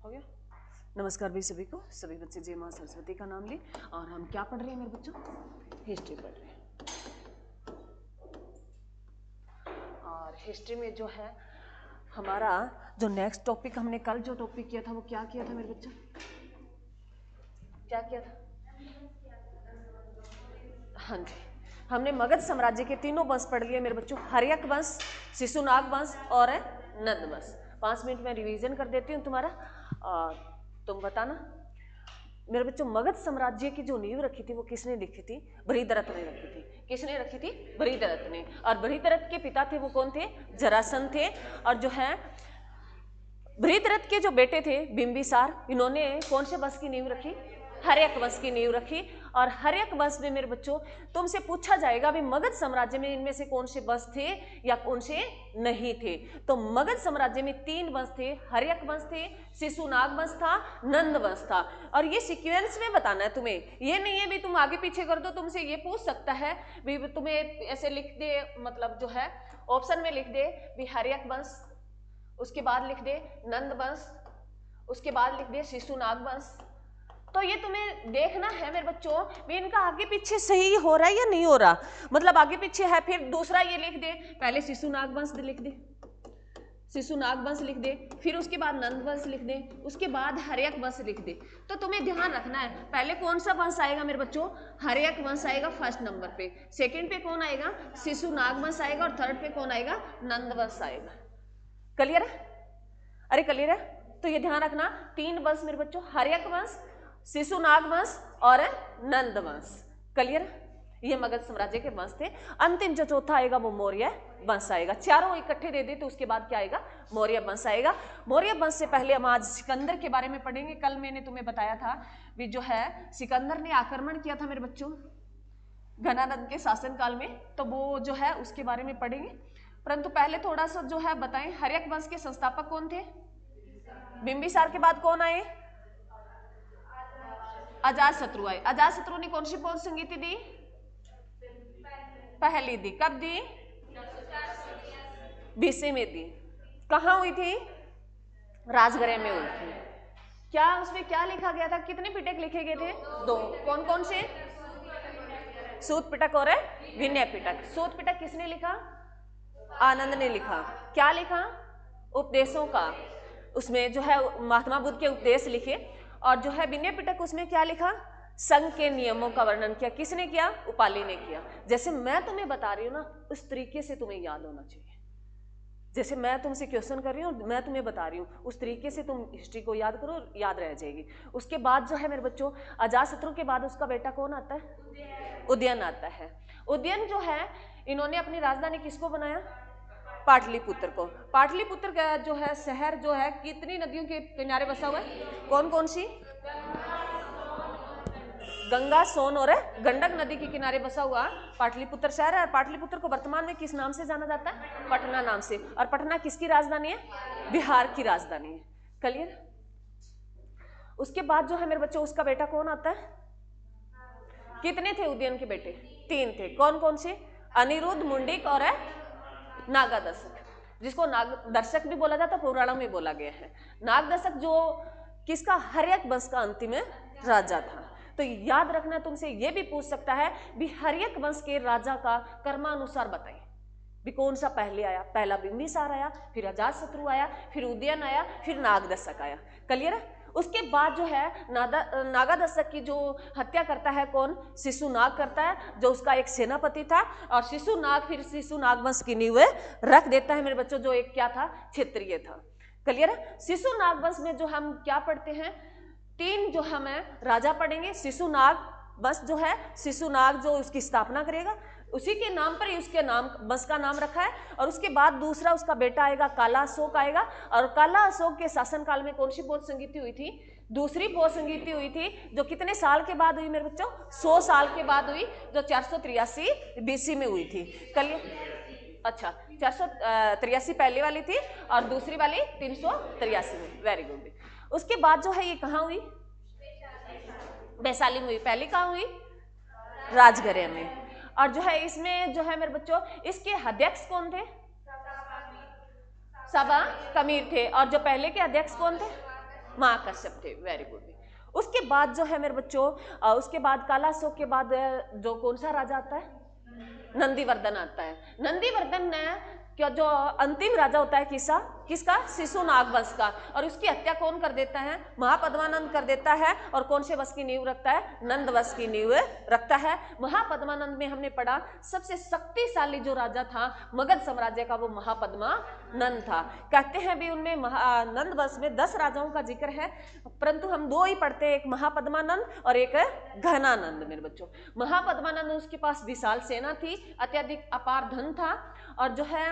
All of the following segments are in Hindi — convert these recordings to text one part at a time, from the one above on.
हो गया। नमस्कार भी सभी को, सभी बच्चे जय मां सरस्वती का नाम लें। और हम क्या पढ़ रहे हैं मेरे बच्चों? हिस्ट्री पढ़ रहे हैं। और हिस्ट्री में जो है हमारा जो नेक्स्ट टॉपिक, हमने कल जो टॉपिक किया था वो क्या किया था मेरे बच्चों? क्या किया था? हाँ जी, हमने मगध साम्राज्य के तीनों वंश पढ़ लिए मेरे बच्चों, हर्यक वंश, शिशुनाग वंश और नंद वंश। 5 मिनट में रिवीजन कर देती हूँ तुम्हारा, और तुम बताना मेरे बच्चों। मगध साम्राज्य की जो नींव रखी थी वो किसने लिखी थी? बृहद्रथ ने रखी थी। किसने रखी थी? बृहद्रथ ने। और बृहद्रथ के पिता थे वो कौन थे? जरासंध थे। और जो है बृहद्रथ के जो बेटे थे बिंबिसार, इन्होंने कौन से वंश की नींव रखी? हर्यक वंश की नींव रखी। और हर्यक वंश में मेरे बच्चों तुमसे पूछा जाएगा भी मगध साम्राज्य में इनमें से कौन से वंश थे या कौन से नहीं थे। तो मगध साम्राज्य में 3 वंश थे, हर्यक वंश थे, शिशुनाग वंश था, नंद वंश था। और ये सीक्वेंस में बताना है तुम्हें, ये नहीं है भी तुम आगे पीछे कर दो। तुमसे ये पूछ सकता है भी तुम्हें ऐसे लिख दे, मतलब जो है ऑप्शन में लिख दे भी हर्यक वंश, उसके बाद लिख दे नंद वंश, उसके बाद लिख दे शिशुनाग वंश। तो ये तुम्हें देखना है मेरे बच्चों भी इनका आगे पीछे सही हो रहा है या नहीं हो रहा, मतलब आगे पीछे है। फिर दूसरा ये लिख दे, पहले शिशुनाग वंश लिख दे, शिशुनाग वंश लिख दे, फिर उसके बाद नंद वंश लिख दे, उसके बाद हर्यक वंश लिख दे। तो तुम्हें ध्यान रखना है पहले कौन सा वंश आएगा मेरे बच्चों? हर्यक वंश आएगा फर्स्ट नंबर पे, सेकंड पे कौन आएगा? शिशुनाग वंश आएगा, और थर्ड पे कौन आएगा? नंद वंश आएगा। क्लियर है? अरे क्लियर है? तो ये ध्यान रखना 3 वंश मेरे बच्चों, हर्यक वंश, शिशुनाग वंश और नंद वंश। क्लियर? ये मगध साम्राज्य के वंश थे। अंतिम जो चौथा आएगा वो मौर्य वंश आएगा। चारों इकट्ठे दे दे तो उसके बाद क्या आएगा? मौर्य वंश आएगा। मौर्य वंश से पहले हम आज सिकंदर के बारे में पढ़ेंगे। कल मैंने तुम्हें बताया था भी जो है सिकंदर ने आक्रमण किया था मेरे बच्चों घनानंद के शासनकाल में, तो वो जो है उसके बारे में पढ़ेंगे। परंतु पहले थोड़ा सा जो है बताएं, हर्यक वंश के संस्थापक कौन थे? बिंबिसार के बाद कौन आए? अजातशत्रु आए। अजातशत्रु ने कौन सी पोल संगीति दी? पहली दी। कब दी? बीसी में दी। कहाँ हुई थी? राजगृह में हुई थी। क्या उसमें क्या लिखा गया था? कितने पिटक लिखे गए थे? 2। कौन कौन से? सूत पिटक और विनय पिटक। सूत पिटक किसने लिखा? आनंद ने लिखा। क्या लिखा? उपदेशों का, उसमें जो है महात्मा बुद्ध के उपदेश लिखे। और जो है विनय पिटक, उसमें क्या लिखा? संघ के नियमों का वर्णन किया। किसने किया? उपाली ने किया। जैसे मैं तुम्हें बता रही हूँ ना, उस तरीके से तुम्हें याद होना चाहिए। जैसे मैं तुमसे क्वेश्चन कर रही हूँ, मैं तुम्हें बता रही हूँ, उस तरीके से तुम हिस्ट्री को याद करो, याद रह जाएगी। उसके बाद जो है मेरे बच्चों अजातशत्रु के बाद उसका बेटा कौन आता है? उदयन आता है। उदयन जो है इन्होंने अपनी राजधानी किसको बनाया? पाटलिपुत्र को। पाटलिपुत्र का जो है शहर जो है कितनी नदियों के किनारे बसा हुआ है? कौन कौन सी? गंगा, सोन और गंडक नदी के किनारे बसा हुआ पाटलिपुत्र शहर है। पाटलिपुत्र को वर्तमान में किस नाम से जाना जाता है? पटना नाम से। और पटना किसकी राजधानी है? बिहार की राजधानी है। क्लियर? उसके बाद जो है मेरे बच्चों उसका बेटा कौन आता है? कितने थे उदयन के बेटे? 3 थे। कौन कौन से? अनिरुद्ध, मुंडिक और नागादशक, जिसको नागदर्शक भी बोला जाता है, पुराणों में बोला गया है। नागदशक जो किसका? हर्यक वंश का अंतिम राजा था। तो याद रखना, तुमसे ये भी पूछ सकता है भी हर्यक वंश के राजा का कर्मानुसार बताइए भी कौन सा पहले आया? पहला बिंबिसार आया, फिर अजातशत्रु आया, फिर उदयन आया, फिर नागदशक आया। क्लियर है? उसके बाद जो है नागादशक की जो हत्या करता है कौन? शिशुनाग करता है, जो उसका एक सेनापति था। और शिशुनाग फिर शिशुनाग वंश की नींव रख देता है मेरे बच्चों, जो एक क्या था? क्षत्रिय था। क्लियर है? शिशुनाग वंश में जो हम क्या पढ़ते हैं? 3 जो हमें राजा पढ़ेंगे। शिशुनाग वंश जो है, शिशुनाग जो उसकी स्थापना करेगा, उसी के नाम पर ही उसके नाम वंश का नाम रखा है। और उसके बाद दूसरा उसका बेटा आएगा, काला अशोक आएगा। और काला अशोक के शासनकाल में कौन सी बोध संगीति हुई थी? दूसरी बोध संगीति हुई थी, जो कितने साल के बाद हुई मेरे बच्चों? 100 साल के बाद हुई, जो 483 बीसी में हुई थी। अच्छा, 483 पहले वाली थी और दूसरी वाली 383 में। Very good. उसके बाद जो है ये कहाँ हुई? वैशाली में हुई। पहली कहाँ हुई? राजगृह में। और जो है इसमें जो है मेरे बच्चों इसके अध्यक्ष कौन थे? सबा कमीर थे। और जो पहले के अध्यक्ष कौन थे? महाकश्यप थे। Very good. उसके बाद जो है मेरे बच्चों, उसके बाद कालाशोक के बाद जो कौन सा राजा आता है? नंदीवर्धन आता है। नंदीवर्धन ने क्या, जो अंतिम राजा होता है किसका? शिशुनाग वंश का। और उसकी हत्या कौन कर देता है? महापद्मानंद कर देता है। और कौन से वंश की नींव रखता है? नंद वंश की नींव रखता है। महापद्मानंद में हमने पढ़ा सबसे शक्तिशाली जो राजा था मगध साम्राज्य का, वो महापद्मानंद था। कहते हैं भी उनमें नंद वंश में 10 राजाओं का जिक्र है, परंतु हम 2 ही पढ़ते हैं, एक महापद्मानंद और एक घनानंद। मेरे बच्चों, महापद्मानंद, उसके पास विशाल सेना थी, अत्यधिक अपार धन था और जो है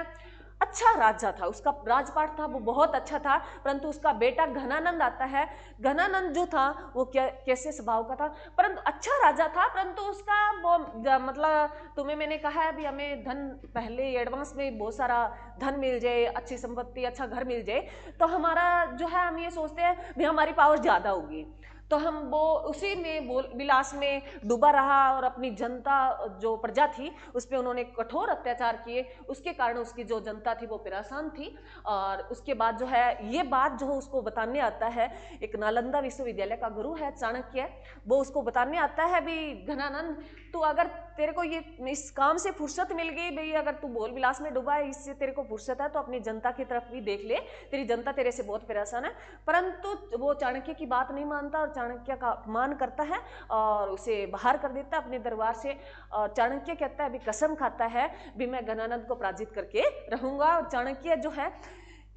अच्छा राजा था, उसका राजपाट था वो बहुत अच्छा था। परंतु उसका बेटा घनानंद आता है। घनानंद जो था वो कैसे स्वभाव का था, परंतु अच्छा राजा था, परंतु उसका वो मतलब तुम्हें मैंने कहा है भी हमें धन पहले एडवांस में बहुत सारा धन मिल जाए, अच्छी संपत्ति, अच्छा घर मिल जाए, तो हमारा जो है हम ये सोचते हैं भी हमारी पावर ज़्यादा होगी, तो हम वो उसी में विलास में डूबा रहा और अपनी जनता जो प्रजा थी उस पर उन्होंने कठोर अत्याचार किए। उसके कारण उसकी जो जनता थी वो परेशान थी। और उसके बाद जो है ये बात जो उसको बताने आता है, एक नालंदा विश्वविद्यालय का गुरु है चाणक्य, वो उसको बताने आता है भी घनानंद, तू अगर तेरे को ये इस काम से फुर्सत मिल गई भाई, अगर तू बोल विलास में डूबा है, इससे तेरे को फुर्सत है, तो अपनी जनता की तरफ भी देख ले, तेरी जनता तेरे से बहुत परेशान है। परंतु वो चाणक्य की बात नहीं मानता और चाणक्य का अपमान करता है और उसे बाहर कर देता है अपने दरबार से। और चाणक्य कहता है, अभी कसम खाता है भी मैं घनानंद को पराजित करके रहूंगा। और चाणक्य जो है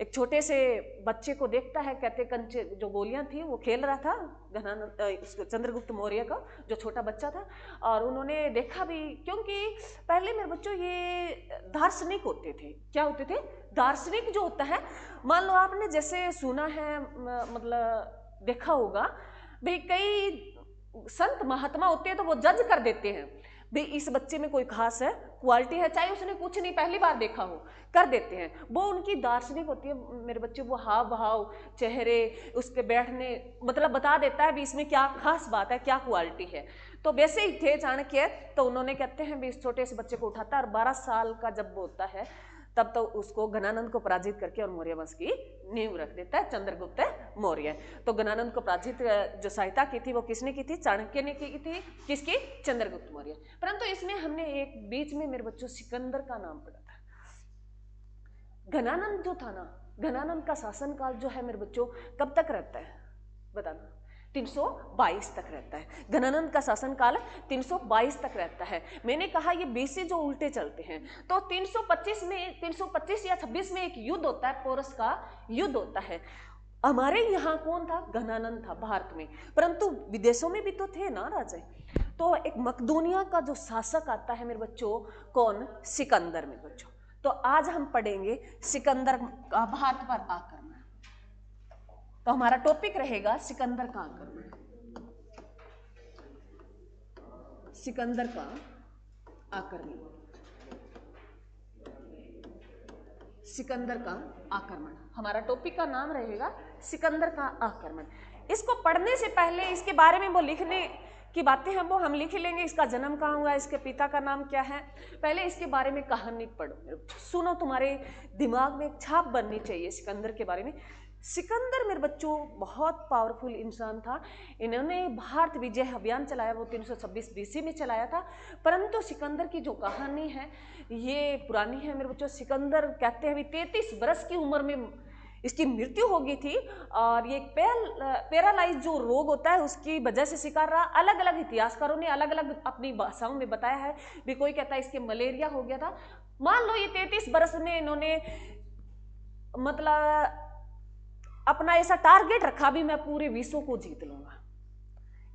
एक छोटे से बच्चे को देखता है, कहते कंचे जो गोलियां थी वो खेल रहा था घनानंद, चंद्रगुप्त मौर्य का जो छोटा बच्चा था, और उन्होंने देखा भी, क्योंकि पहले मेरे बच्चों ये दार्शनिक होते थे। क्या होते थे? दार्शनिक जो होता है, मान लो आपने जैसे सुना है, मतलब देखा होगा भाई, कई संत महात्मा होते हैं तो वो जज कर देते हैं भाई इस बच्चे में कोई खास है, क्वालिटी है, चाहे उसने कुछ नहीं पहली बार देखा हो, कर देते हैं। वो उनकी दार्शनिक होती है मेरे बच्चे, वो हाव भाव, चेहरे, उसके बैठने, मतलब बता देता है भी इसमें क्या खास बात है, क्या क्वालिटी है। तो वैसे ही थे चाणक्य, तो उन्होंने कहते हैं भी इस छोटे से बच्चे को उठाता है और 12 साल का जब वो होता है तब तो उसको घनानंद को पराजित करके और मौर्य वंश की नींव रख देता है चंद्रगुप्त मौर्य। तो घनानंद को पराजित जो सहायता की थी वो किसने की थी? चाणक्य ने की थी। किसकी? चंद्रगुप्त मौर्य। परंतु इसमें हमने एक बीच में मेरे बच्चों सिकंदर का नाम पढ़ा था। घनानंद जो था ना, घनानंद का शासनकाल जो है मेरे बच्चों कब तक रहता है बताना? 322 तक रहता है। घनानंद का शासनकाल 322 तक रहता है। मैंने कहा ये बीसी जो उल्टे चलते हैं, तो 325 या 26 में एक युद्ध होता है, पोरस का युद्ध होता है। हमारे यहाँ कौन था? घनानंद था भारत में, परंतु विदेशों में भी तो थे ना राजा। तो एक मकदूनिया का जो शासक आता है मेरे बच्चों, कौन? सिकंदर मेरे बच्चों। तो आज हम पढ़ेंगे सिकंदर का भारत पर आक्रमण। तो हमारा टॉपिक रहेगा सिकंदर का आक्रमण। सिकंदर का आक्रमण, सिकंदर का आक्रमण हमारा टॉपिक का नाम रहेगा, सिकंदर का आक्रमण। इसको पढ़ने से पहले इसके बारे में वो लिखने की बातें हैं वो हम लिख लेंगे। इसका जन्म कहाँ हुआ, इसके पिता का नाम क्या है, पहले इसके बारे में कहानी पढ़ो, सुनो, तुम्हारे दिमाग में एक छाप बननी चाहिए सिकंदर के बारे में। सिकंदर मेरे बच्चों बहुत पावरफुल इंसान था। इन्होंने भारत विजय अभियान चलाया, वो 326 बीसी में चलाया था। परंतु सिकंदर की जो कहानी है ये पुरानी है मेरे बच्चों। सिकंदर कहते हैं भी 33 वर्ष की उम्र में इसकी मृत्यु हो गई थी और ये पैरालाइज जो रोग होता है उसकी वजह से शिकार रहा। अलग अलग इतिहासकारों ने अलग अलग अपनी भाषाओं में बताया है भी, कोई कहता है इसके मलेरिया हो गया था। मान लो ये 33 वर्ष में इन्होंने मतलब अपना ऐसा टारगेट रखा भी मैं पूरे विश्व को जीत लूंगा,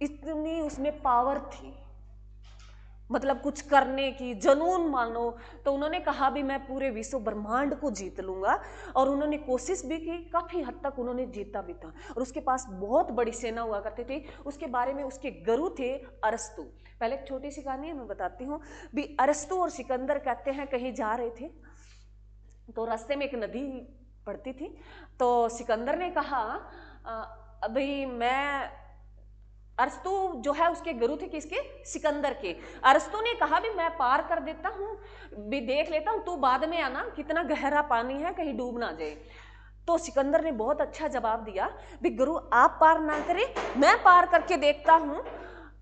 इतनी उसमें पावर थी, मतलब कुछ करने की जुनून मानो। तो उन्होंने कहा भी मैं पूरे विश्व ब्रह्मांड को जीत लूंगा और उन्होंने कोशिश भी की, काफी हद तक उन्होंने जीता भी था। और उसके पास बहुत बड़ी सेना हुआ करती थी। उसके बारे में उसके गुरु थे अरस्तु। पहले एक छोटी सी कहानी है मैं बताती हूँ भी। अरस्तु और सिकंदर कहते हैं कहीं जा रहे थे तो रास्ते में एक नदी पड़ती थी। तो सिकंदर ने कहा अभी मैं, अरस्तु जो है उसके गुरु थे किसके? सिकंदर के। अरस्तु ने कहा भी मैं पार कर देता हूँ भी, देख लेता हूँ, तू बाद में आना, कितना गहरा पानी है कहीं डूब ना जाए। तो सिकंदर ने बहुत अच्छा जवाब दिया, भी गुरु आप पार ना करें, मैं पार करके देखता हूं।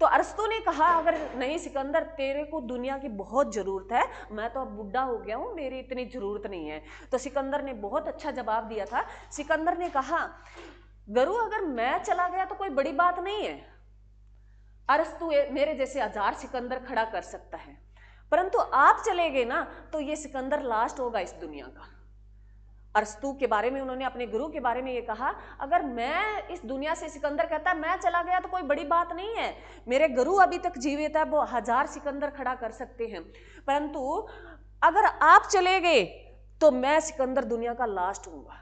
तो अरस्तु ने कहा, अगर नहीं सिकंदर, तेरे को दुनिया की बहुत जरूरत है, मैं तो अब बुढ़ा हो गया हूं, मेरी इतनी जरूरत नहीं है। तो सिकंदर ने बहुत अच्छा जवाब दिया था। सिकंदर ने कहा, गुरु अगर मैं चला गया तो कोई बड़ी बात नहीं है, अरस्तु मेरे जैसे 1000 सिकंदर खड़ा कर सकता है, परंतु आप चले गए ना तो ये सिकंदर लास्ट होगा इस दुनिया का। अरस्तु के बारे में उन्होंने अपने गुरु के बारे में ये कहा, अगर मैं इस दुनिया से, सिकंदर कहता है मैं चला गया तो कोई बड़ी बात नहीं है, मेरे गुरु अभी तक जीवित है, वो 1000 सिकंदर खड़ा कर सकते हैं, परंतु अगर आप चले गए तो मैं सिकंदर दुनिया का लास्ट हूंगा।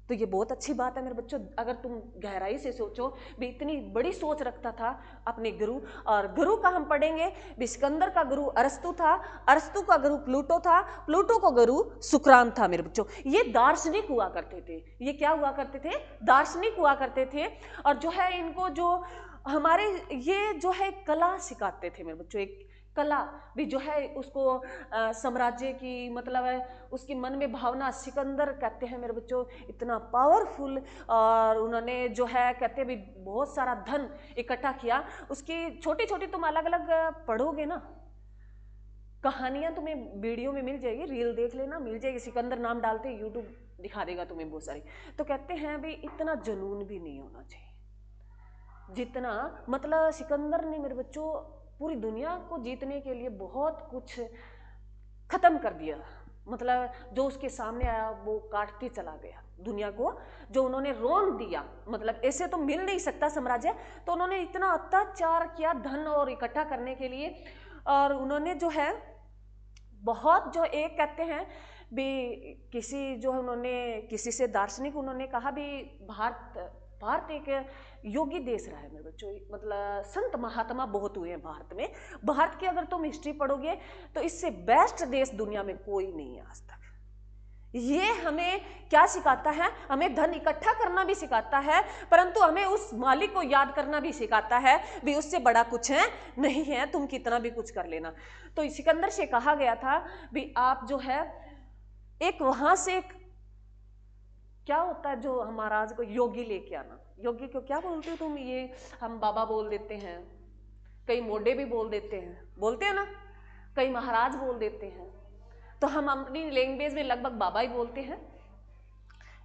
तो ये बहुत अच्छी बात है मेरे बच्चों, अगर तुम गहराई से सोचो भी, इतनी बड़ी सोच रखता था अपने गुरु। और गुरु का हम पढ़ेंगे भी, सिकंदर का गुरु अरस्तु था, अरस्तु का गुरु प्लूटो था, प्लूटो का गुरु सुकरान था मेरे बच्चों। ये दार्शनिक हुआ करते थे। ये क्या हुआ करते थे? दार्शनिक हुआ करते थे। और जो है इनको जो हमारे ये जो है कला सिखाते थे मेरे बच्चों, एक कला भी जो है उसको साम्राज्य की मतलब है उसके मन में भावना, सिकंदर कहते हैं मेरे बच्चों इतना पावरफुल, और उन्होंने जो है कहते हैं भी बहुत सारा धन इकट्ठा किया। उसकी छोटी छोटी तुम अलग अलग पढ़ोगे ना कहानियां, तुम्हें वीडियो में मिल जाएगी, रील देख लेना, मिल जाएगी, सिकंदर नाम डालते यूट्यूब दिखा देगा तुम्हें बहुत सारी। तो कहते हैं भी इतना जुनून भी नहीं होना चाहिए जितना, मतलब सिकंदर ने मेरे बच्चों पूरी दुनिया को जीतने के लिए बहुत कुछ खत्म कर दिया, मतलब जो उसके सामने आया वो काटते चला गया दुनिया को, जो उन्होंने रोन दिया, मतलब ऐसे तो मिल नहीं सकता साम्राज्य। तो उन्होंने इतना अत्याचार किया धन और इकट्ठा करने के लिए, और उन्होंने जो है बहुत जो एक कहते हैं भी किसी जो है उन्होंने किसी से दार्शनिक उन्होंने कहा भी भारत एक योगी देश रहा है मेरे बच्चों, मतलब संत महात्मा बहुत हुए हैं भारत में। भारत की अगर तुम हिस्ट्री पढ़ोगे तो इससे बेस्ट देश दुनिया में कोई नहीं है आज तक। ये हमें क्या सिखाता है? हमें धन इकट्ठा करना भी सिखाता है, परंतु हमें उस मालिक को याद करना भी सिखाता है भी उससे बड़ा कुछ है नहीं है, तुम कितना भी कुछ कर लेना। तो सिकंदर से कहा गया था भी आप जो है एक वहां से एक क्या होता है जो महाराज को योगी लेके आना। योगी को क्या बोलते हो तुम? ये हम बाबा बोल देते हैं, कई मोडे भी बोल देते हैं, बोलते हैं ना, कई महाराज बोल देते हैं, तो हम अपनी लैंग्वेज में लगभग बाबा ही बोलते हैं।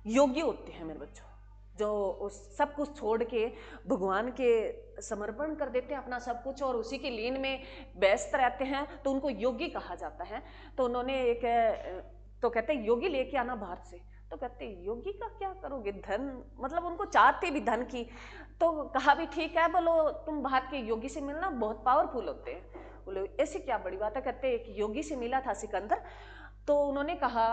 योगी होते हैं मेरे बच्चों जो उस सब कुछ छोड़ के भगवान के समर्पण कर देते हैं अपना सब कुछ और उसी के लीन में व्यस्त रहते हैं, तो उनको योगी कहा जाता है। तो उन्होंने एक तो कहते हैं योगी लेके आना भारत से। तो कहते योगी का क्या करोगे? धन, मतलब उनको चाहते भी धन की। तो कहा भी ठीक है, बोलो तुम भारत के योगी से मिलना, बहुत पावरफुल होते हैं। बोले ऐसी क्या बड़ी बात है? कहते एक योगी से मिला था सिकंदर, तो उन्होंने कहा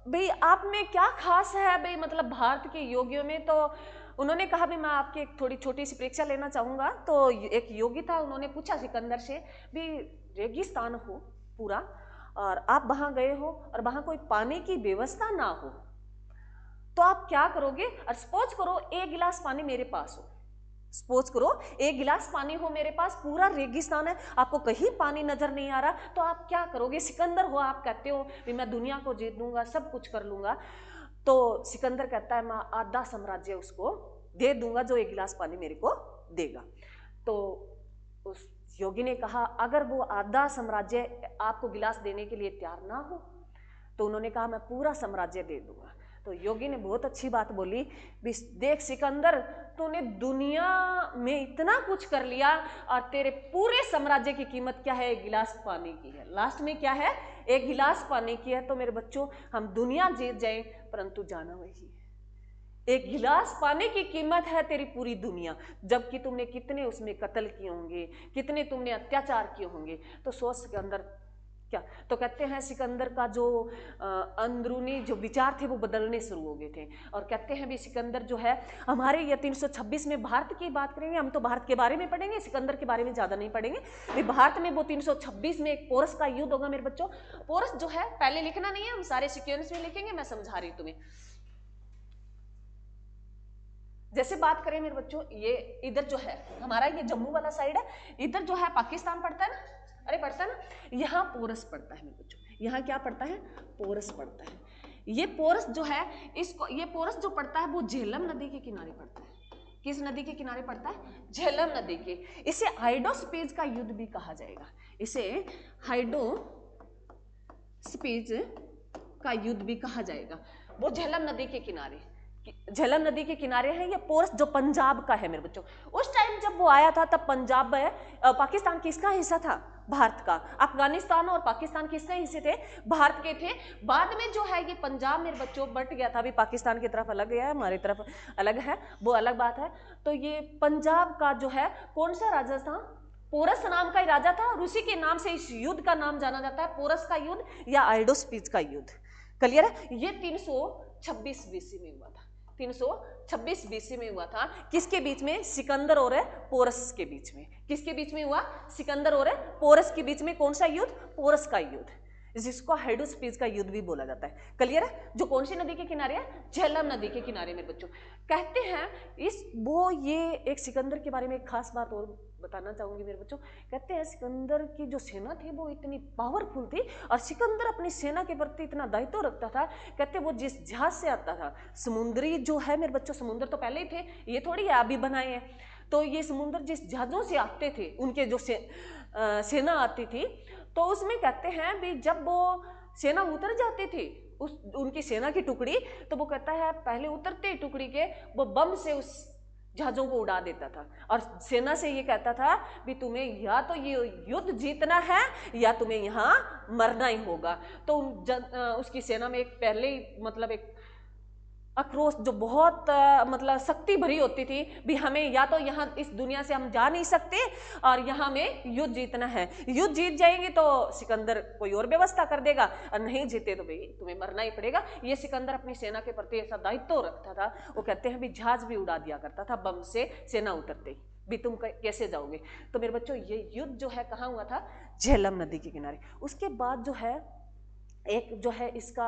भाई आप में क्या खास है भाई, मतलब भारत के योगियों में? तो उन्होंने कहा भी मैं आपकी एक थोड़ी छोटी सी परीक्षा लेना चाहूंगा। तो एक योगी था, उन्होंने पूछा सिकंदर से भी रेगिस्तान हो पूरा और आप वहां गए हो और वहां कोई पानी की व्यवस्था ना हो तो आप क्या करोगे? और सपोज करो एक गिलास पानी मेरे पास हो, सपोज करो एक गिलास पानी हो मेरे पास, पूरा रेगिस्तान है, आपको कहीं पानी नजर नहीं आ रहा, तो आप क्या करोगे? सिकंदर हो, आप कहते हो कि मैं दुनिया को जीत लूंगा, सब कुछ कर लूंगा। तो सिकंदर कहता है मैं आधा साम्राज्य उसको दे दूंगा जो एक गिलास पानी मेरे को देगा। तो उस योगी ने कहा अगर वो आधा साम्राज्य आपको गिलास देने के लिए तैयार ना हो तो उन्होंने कहा मैं पूरा साम्राज्य दे दूंगा। तो योगी ने बहुत अच्छी बात बोली, देख सिकंदर तूने दुनिया में इतना कुछ कर लिया और तेरे पूरे साम्राज्य की कीमत क्या है? एक गिलास पानी की है। लास्ट में क्या है? एक गिलास पानी की है। तो मेरे बच्चों हम दुनिया जीत जाए परंतु जाना वही है। एक गिलास पानी की कीमत है तेरी पूरी दुनिया, जबकि तुमने कितने उसमें कत्ल किए होंगे, कितने तुमने अत्याचार किए होंगे। तो सोच सिकंदर क्या। तो कहते हैं सिकंदर का जो अंदरूनी जो विचार थे वो बदलने शुरू हो गए थे। और कहते हैं भी सिकंदर जो है हमारे ये 326 में भारत की बात करेंगे, हम तो भारत के बारे में पढ़ेंगे, सिकंदर के बारे में ज़्यादा नहीं पढ़ेंगे। भारत में वो 326 में एक पोरस का युद्ध होगा मेरे बच्चों। पोरस जो है पहले लिखना नहीं है, हम सारे सिक्वेंस में लिखेंगे, मैं समझा रही हूँ तुम्हें। जैसे बात करें मेरे बच्चों, ये इधर जो है हमारा ये जम्मू वाला साइड है, इधर जो है पाकिस्तान पड़ता है ना, अरे पड़ता है ना, यहाँ पोरस पड़ता है मेरे बच्चों। यहाँ क्या पड़ता है? पोरस पड़ता है। ये पोरस जो है, इसको ये पोरस जो पड़ता है वो झेलम नदी के किनारे पड़ता है। किस नदी के किनारे पड़ता है? झेलम नदी के। इसे हाइड्रोस्पेज का युद्ध भी कहा जाएगा। इसे हाइड्रोस्पेज का युद्ध भी कहा जाएगा। वो झेलम नदी के किनारे, झेलम नदी के किनारे है। ये पोरस जो पंजाब का है मेरे बच्चों। उस टाइम जब वो आया था तब पंजाब पाकिस्तान किसका हिस्सा था? भारत का। अफगानिस्तान और पाकिस्तान किसके हिस्से थे? भारत के थे। बाद में जो है ये पंजाब मेरे बच्चों बट गया था, अभी पाकिस्तान की तरफ अलग गया है, हमारी तरफ अलग है, वो अलग बात है। तो ये पंजाब का जो है कौन सा राजा था? पोरस नाम का ही राजा था, और उसी के नाम से इस युद्ध का नाम जाना जाता है, पोरस का युद्ध या हाइड्रोस्पेज का युद्ध। क्लियर है? ये 326 बीसी में हुआ था। 326 बीसी में हुआ था। किसके बीच में? सिकंदर और पोरस के बीच में। किसके बीच में हुआ? सिकंदर और पोरस के बीच में। कौन सा युद्ध? पोरस का युद्ध, जिसको हाइड्रोस्पेज का युद्ध भी बोला जाता है। क्लियर है? जो कौन सी नदी के किनारे है? झेलम नदी के किनारे मेरे बच्चों। कहते हैं ये एक सिकंदर के बारे में एक खास बात और बताना चाहूंगी मेरे बच्चों। कहते हैं सिकंदर की जो सेना थी वो इतनी पावरफुल थी, और सिकंदर अपनी सेना के प्रति इतना दायित्व रखता था। कहते वो जिस जहाज से आता था, समुद्री जो है मेरे बच्चों, समुद्र तो पहले ही थे, ये थोड़ी है अभी बनाए हैं। तो ये समुद्र जिस जहाजों से आते थे, उनके जो सेना आती थी, तो उसमें कहते हैं भी जब वो सेना उतर जाती थी, उनकी सेना की टुकड़ी, तो वो कहता है पहले उतरते टुकड़ी के वो बम से उस जहाजों को उड़ा देता था, और सेना से ये कहता था भी तुम्हें या तो ये युद्ध जीतना है या तुम्हें यहाँ मरना ही होगा। तो उसकी सेना में एक पहले ही मतलब एक आक्रोश जो बहुत मतलब शक्ति भरी होती थी भी, हमें या तो यहाँ इस दुनिया से हम जा नहीं सकते, और यहाँ में युद्ध जीतना है। युद्ध जीत जाएंगे तो सिकंदर कोई और व्यवस्था कर देगा, और नहीं जीते तो भाई तुम्हें मरना ही पड़ेगा। ये सिकंदर अपनी सेना के प्रति ऐसा दायित्व रखता था। वो कहते हैं भी जहाज भी उड़ा दिया करता था बम से, सेना उतरते ही भी तुम कैसे जाओगे। तो मेरे बच्चों ये युद्ध जो है कहाँ हुआ था? झेलम नदी के किनारे। उसके बाद जो है एक जो है इसका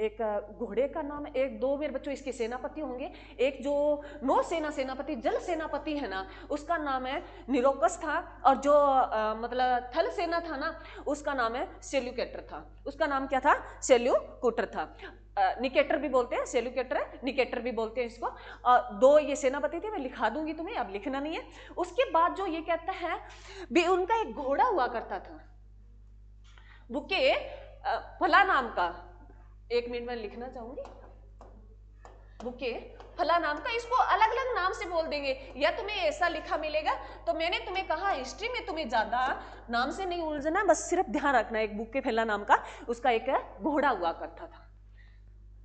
एक घोड़े का नाम, एक दो मेरे बच्चों इसके सेनापति होंगे। एक जो नौसेना सेनापति, जल सेनापति है ना, उसका नाम है निरोकस था, और जो मतलब थल सेना था ना, उसका नाम है सेल्यूकेटर था। उसका नाम क्या था? सेल्यूकुटर था। निकेटर भी बोलते हैं, सेल्यूकेटर है, निकेटर भी बोलते हैं इसको। दो ये सेनापति थे, मैं लिखा दूंगी तुम्हें, अब लिखना नहीं है। उसके बाद जो ये कहता है भी उनका एक घोड़ा हुआ करता था, बुके फला नाम का, एक मिनट में लिखना चाहूंगी, बुके फला नाम का। इसको अलग अलग नाम से बोल देंगे या तुम्हें ऐसा लिखा मिलेगा। तो मैंने तुम्हें कहा हिस्ट्री में तुम्हें ज्यादा नाम से नहीं उलझना, बस सिर्फ ध्यान रखना। एक बुके फैला नाम का उसका एक घोड़ा हुआ करता था।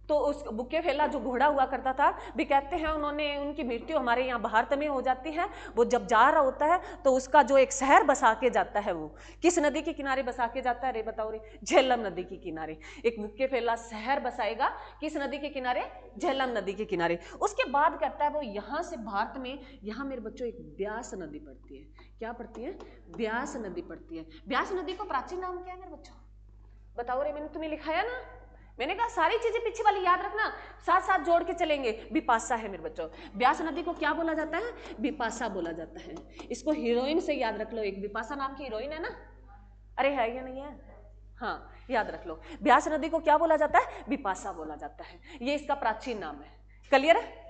तो उस बुके फैला जो घोड़ा हुआ करता था भी, कहते हैं उनकी मृत्यु हमारे यहाँ भारत में हो जाती है। वो जब जा रहा होता है तो उसका जो एक शहर बसा के जाता है, वो किस नदी के किनारे बसा के जाता है रे बताओ रे? झेलम नदी के किनारे एक बुके फैला शहर बसाएगा। किस नदी के किनारे? झेलम नदी के किनारे। उसके बाद कहता है वो यहाँ से भारत में, यहाँ मेरे बच्चों एक ब्यास नदी पड़ती है। क्या पड़ती है? ब्यास नदी पड़ती है। ब्यास नदी को प्राचीन नाम क्या है मेरे बच्चों? बताओ रे, मैंने तुम्हें लिखाया ना, मैंने कहा सारी चीजें पीछे वाली याद रखना, साथ साथ जोड़ के चलेंगे। बिपाशा है मेरे बच्चों। ब्यास नदी को क्या बोला जाता है? बिपाशा बोला जाता है। इसको हीरोइन से याद रख लो, एक बिपाशा नाम की हीरोइन है ना, अरे है या नहीं है? हाँ, याद रख लो। ब्यास नदी को क्या बोला जाता है? बिपाशा बोला जाता है। ये इसका प्राचीन नाम है। क्लियर है?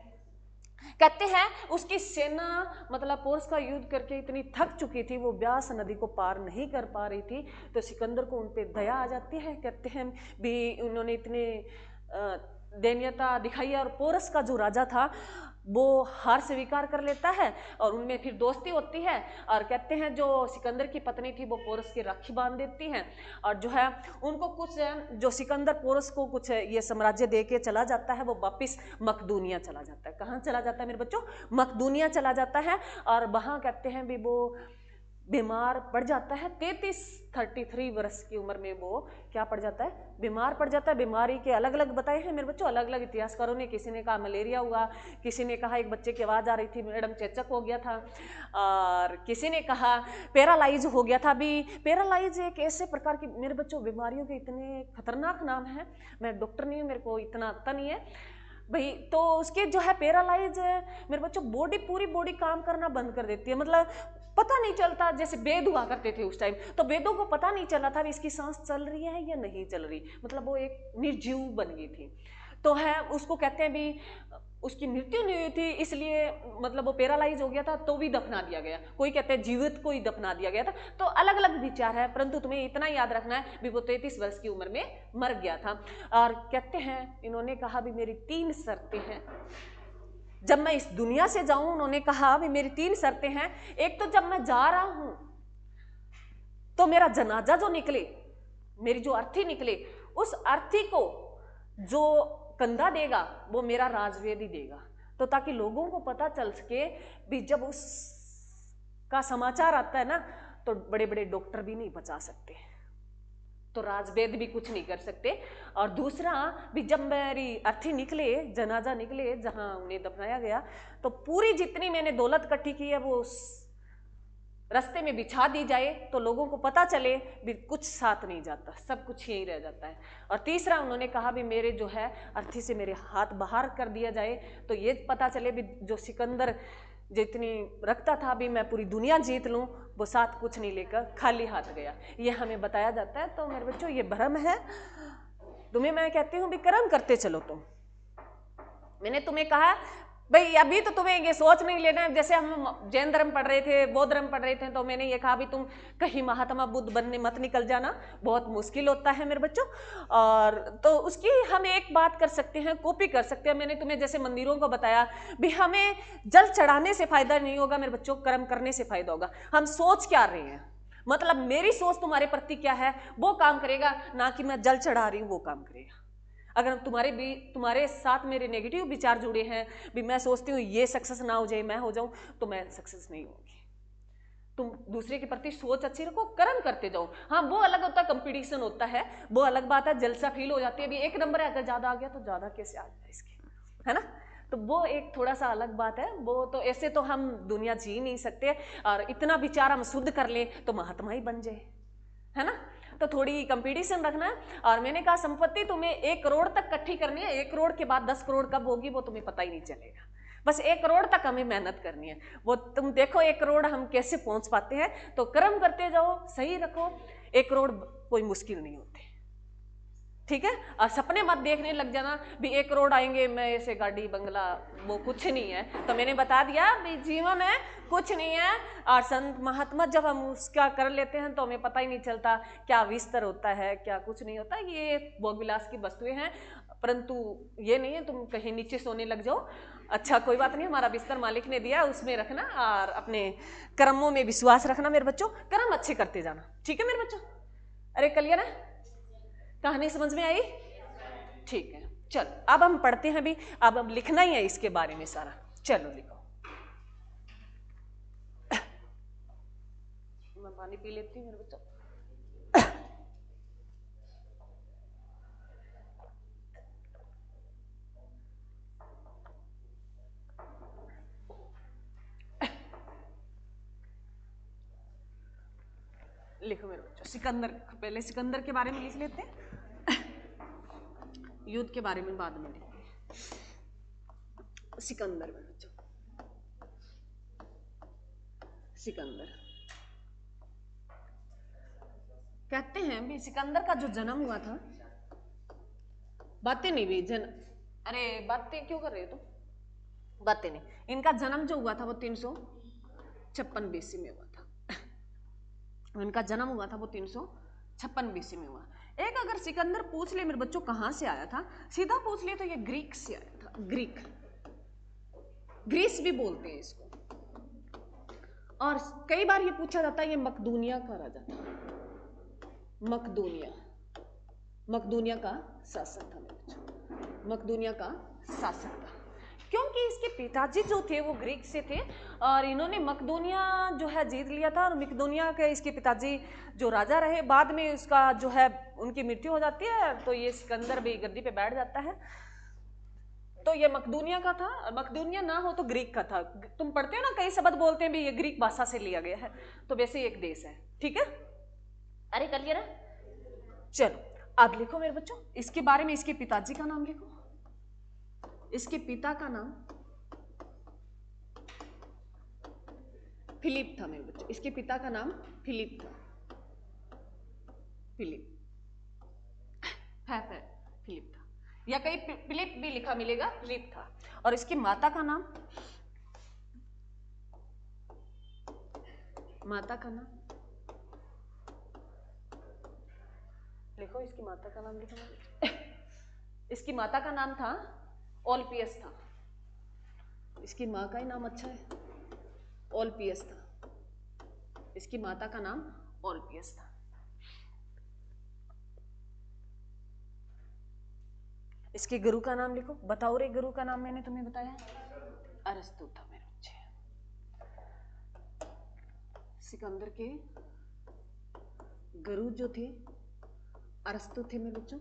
कहते हैं उसकी सेना मतलब पोरस का युद्ध करके इतनी थक चुकी थी, वो ब्यास नदी को पार नहीं कर पा रही थी, तो सिकंदर को उन पे दया आ जाती है। कहते हैं भी उन्होंने इतने दयनीयता दिखाई है, और पोरस का जो राजा था वो हार स्वीकार कर लेता है, और उनमें फिर दोस्ती होती है। और कहते हैं जो सिकंदर की पत्नी थी वो पोरस की राखी बांध देती हैं, और जो है उनको कुछ जो सिकंदर पोरस को कुछ ये साम्राज्य दे के चला जाता है, वो वापिस मकदूनिया चला जाता है। कहाँ चला जाता है मेरे बच्चों? मकदूनिया चला जाता है। और वहाँ कहते हैं भी वो बीमार पड़ जाता है। 33 वर्ष की उम्र में वो क्या पड़ जाता है? बीमार पड़ जाता है। बीमारी के अलग अलग बताए हैं मेरे बच्चों, अलग अलग इतिहासकारों ने। किसी ने कहा मलेरिया हुआ, किसी ने कहा एक बच्चे की आवाज़ आ रही थी मैडम चेचक हो गया था, और किसी ने कहा पैरालाइज हो गया था। भी पैरालाइज एक ऐसे प्रकार की मेरे बच्चों बीमारियों के इतने खतरनाक नाम है, मैं डॉक्टर नहीं हूँ, मेरे को इतना आता नहीं है। भाई तो उसके जो है पैरालाइज है मेरे बच्चों, पूरी बॉडी काम करना बंद कर देती है, मतलब पता नहीं चलता। जैसे वेद हुआ करते थे उस टाइम, तो वेदों को पता नहीं चला था इसकी सांस चल रही है या नहीं चल रही, मतलब वो एक निर्जीव बन गई थी। तो है उसको कहते हैं भी उसकी मृत्यु नहीं हुई थी, इसलिए मतलब वो पैरालाइज हो गया था तो भी दफना दिया गया, कोई कहते हैं जीवित को ही दफना दिया गया था। तो अलग अलग विचार है, परंतु तुम्हें इतना याद रखना है भी वो 33 वर्ष की उम्र में मर गया था। और कहते हैं इन्होंने कहा भी मेरी 3 शर्तें हैं जब मैं इस दुनिया से जाऊं। उन्होंने कहा भी मेरी 3 शर्तें हैं। एक तो जब मैं जा रहा हूं तो मेरा जनाजा जो निकले, मेरी जो अर्थी निकले, उस अर्थी को जो कंधा देगा वो मेरा राजवेद ही देगा, तो ताकि लोगों को पता चल सके भी जब उस का समाचार आता है ना तो बड़े बड़े डॉक्टर भी नहीं बचा सकते, तो राजवेद भी कुछ नहीं कर सकते। और दूसरा भी जब मेरी अर्थी निकले, जनाजा निकले जहां उन्हें दफनाया गया, तो पूरी जितनी मैंने दौलत इकट्ठी की है वो रास्ते में बिछा दी जाए, तो लोगों को पता चले भी कुछ साथ नहीं जाता, सब कुछ यही रह जाता है। और तीसरा उन्होंने कहा भी मेरे जो है अर्थी से मेरे हाथ बाहर कर दिया जाए, तो ये पता चले भी जो सिकंदर जितनी रखता था भी मैं पूरी दुनिया जीत लूं, वो साथ कुछ नहीं लेकर खाली हाथ गया, ये हमें बताया जाता है। तो मेरे बच्चों ये भ्रम है, तुम्हें मैं कहती हूँ भी कर्म करते चलो। मैंने तुम्हें कहा भाई अभी तो तुम्हें ये सोच नहीं लेना है, जैसे हम जैन धर्म पढ़ रहे थे, बौद्ध धर्म पढ़ रहे थे, तो मैंने ये कहा भी तुम कहीं महात्मा बुद्ध बनने मत निकल जाना, बहुत मुश्किल होता है मेरे बच्चों। और तो उसकी हम एक बात कर सकते हैं, कॉपी कर सकते हैं। मैंने तुम्हें जैसे मंदिरों को बताया भी हमें जल चढ़ाने से फायदा नहीं होगा मेरे बच्चों, कर्म करने से फायदा होगा। हम सोच क्या रहे हैं, मतलब मेरी सोच तुम्हारे प्रति क्या है वो काम करेगा, ना कि मैं जल चढ़ा रही हूँ वो काम करेगा। अगर तुम्हारे साथ मेरे नेगेटिव विचार जुड़े हैं भी मैं सोचती हूँ ये सक्सेस ना हो जाए मैं हो जाऊं, तो मैं सक्सेस नहीं होगी। तुम दूसरे के प्रति सोच अच्छी रखो, कर्म करते जाओ। हाँ वो अलग होता है, कंपटीशन होता है, वो अलग बात है, जलसा फील हो जाती है भी 1 नंबर है, अगर ज्यादा आ गया तो ज्यादा कैसे आ जाए इसके, है ना। तो वो एक थोड़ा सा अलग बात है, वो तो ऐसे तो हम दुनिया जी नहीं सकते। और इतना विचार हम शुद्ध कर ले तो महात्मा ही बन जाए, है ना। तो थोड़ी कंपटीशन रखना है। और मैंने कहा संपत्ति तुम्हें 1 करोड़ तक इकट्ठी करनी है, 1 करोड़ के बाद 10 करोड़ कब होगी वो तुम्हें पता ही नहीं चलेगा, बस 1 करोड़ तक हमें मेहनत करनी है। वो तुम देखो 1 करोड़ हम कैसे पहुंच पाते हैं, तो कर्म करते जाओ, सही रखो, 1 करोड़ कोई मुश्किल नहीं होती, ठीक है। और सपने मत देखने लग जाना भी 1 करोड़ आएंगे मैं ऐसे गाड़ी बंगला, वो कुछ नहीं है। तो मैंने बता दिया भी जीवन है कुछ नहीं है। और संत महात्मा जब हम उसका कर लेते हैं तो हमें पता ही नहीं चलता क्या विस्तर होता है क्या कुछ नहीं होता, ये भोग विलास की वस्तुएं हैं, परंतु ये नहीं है तुम कहीं नीचे सोने लग जाओ। अच्छा कोई बात नहीं, हमारा बिस्तर मालिक ने दिया उसमें रखना, और अपने कर्मों में विश्वास रखना मेरे बच्चों, कर्म अच्छे करते जाना, ठीक है मेरे बच्चों। अरे क्लियर है, कहानी समझ में आई? ठीक है, चल अब हम पढ़ते हैं भी, अब लिखना ही है इसके बारे में सारा, चलो लिखो। मैं पानी पी लेती हूँ मेरे बच्चों। लिखो मेरे बच्चों, सिकंदर, पहले सिकंदर के बारे में लिख लेते हैं, युद्ध के बारे में बाद में लिखेंगे। सिकंदर मेरे बच्चों, सिकंदर कहते हैं भी सिकंदर का जो जन्म हुआ था, बातें नहीं भी अरे बातें क्यों कर रहे हो तुम, बातें नहीं, इनका जन्म जो हुआ था वो 356 BC में हुआ था। इनका जन्म हुआ था वो 356 BC में हुआ। एक अगर सिकंदर पूछ ले मेरे बच्चों कहां से आया था, सीधा पूछ ले तो ये ग्रीक से आया था, ग्रीक, ग्रीस भी बोलते हैं इसको। और कई बार ये पूछा जाता है ये मकदूनिया का राजा था, मकदूनिया का शासक था मेरे बच्चों, मकदूनिया का शासक था, क्योंकि इसके पिताजी जो थे वो ग्रीक से थे, और इन्होंने मकदूनिया जो है जीत लिया था। और मकदूनिया के इसके पिताजी जो राजा रहे, बाद में उसका जो है उनकी मृत्यु हो जाती है, तो ये सिकंदर भी गद्दी पे बैठ जाता है। तो ये मकदूनिया का था, मकदूनिया ना हो तो ग्रीक का था। तुम पढ़ते हो ना कई शब्द बोलते हैं भी ये ग्रीक भाषा से लिया गया है, तो वैसे एक देश है, ठीक है। अरे क्लियर है, चलो अब लिखो मेरे बच्चों इसके बारे में, इसके पिताजी का नाम लिखो। इसके पिता का नाम फिलिप था मेरे बच्चों, इसके पिता का नाम फिलिप था, फिलिप फिलिप था, या कहीं फिलिप भी लिखा मिलेगा, फिलिप था। और इसकी माता का नाम, माता का नाम लिखो, इसकी माता का नाम लिखो। इसकी माता का नाम था ओल्पियस था, इसकी माँ का ही नाम अच्छा है, ओल्पियस था, इसकी माता का नाम ओल्पियस था। इसके गुरु का नाम लिखो, बताओ रे गुरु का नाम मैंने तुम्हें बताया, अरस्तु था मेरे बच्चे। सिकंदर के गुरु जो थे अरस्तु थे मेरे बच्चों,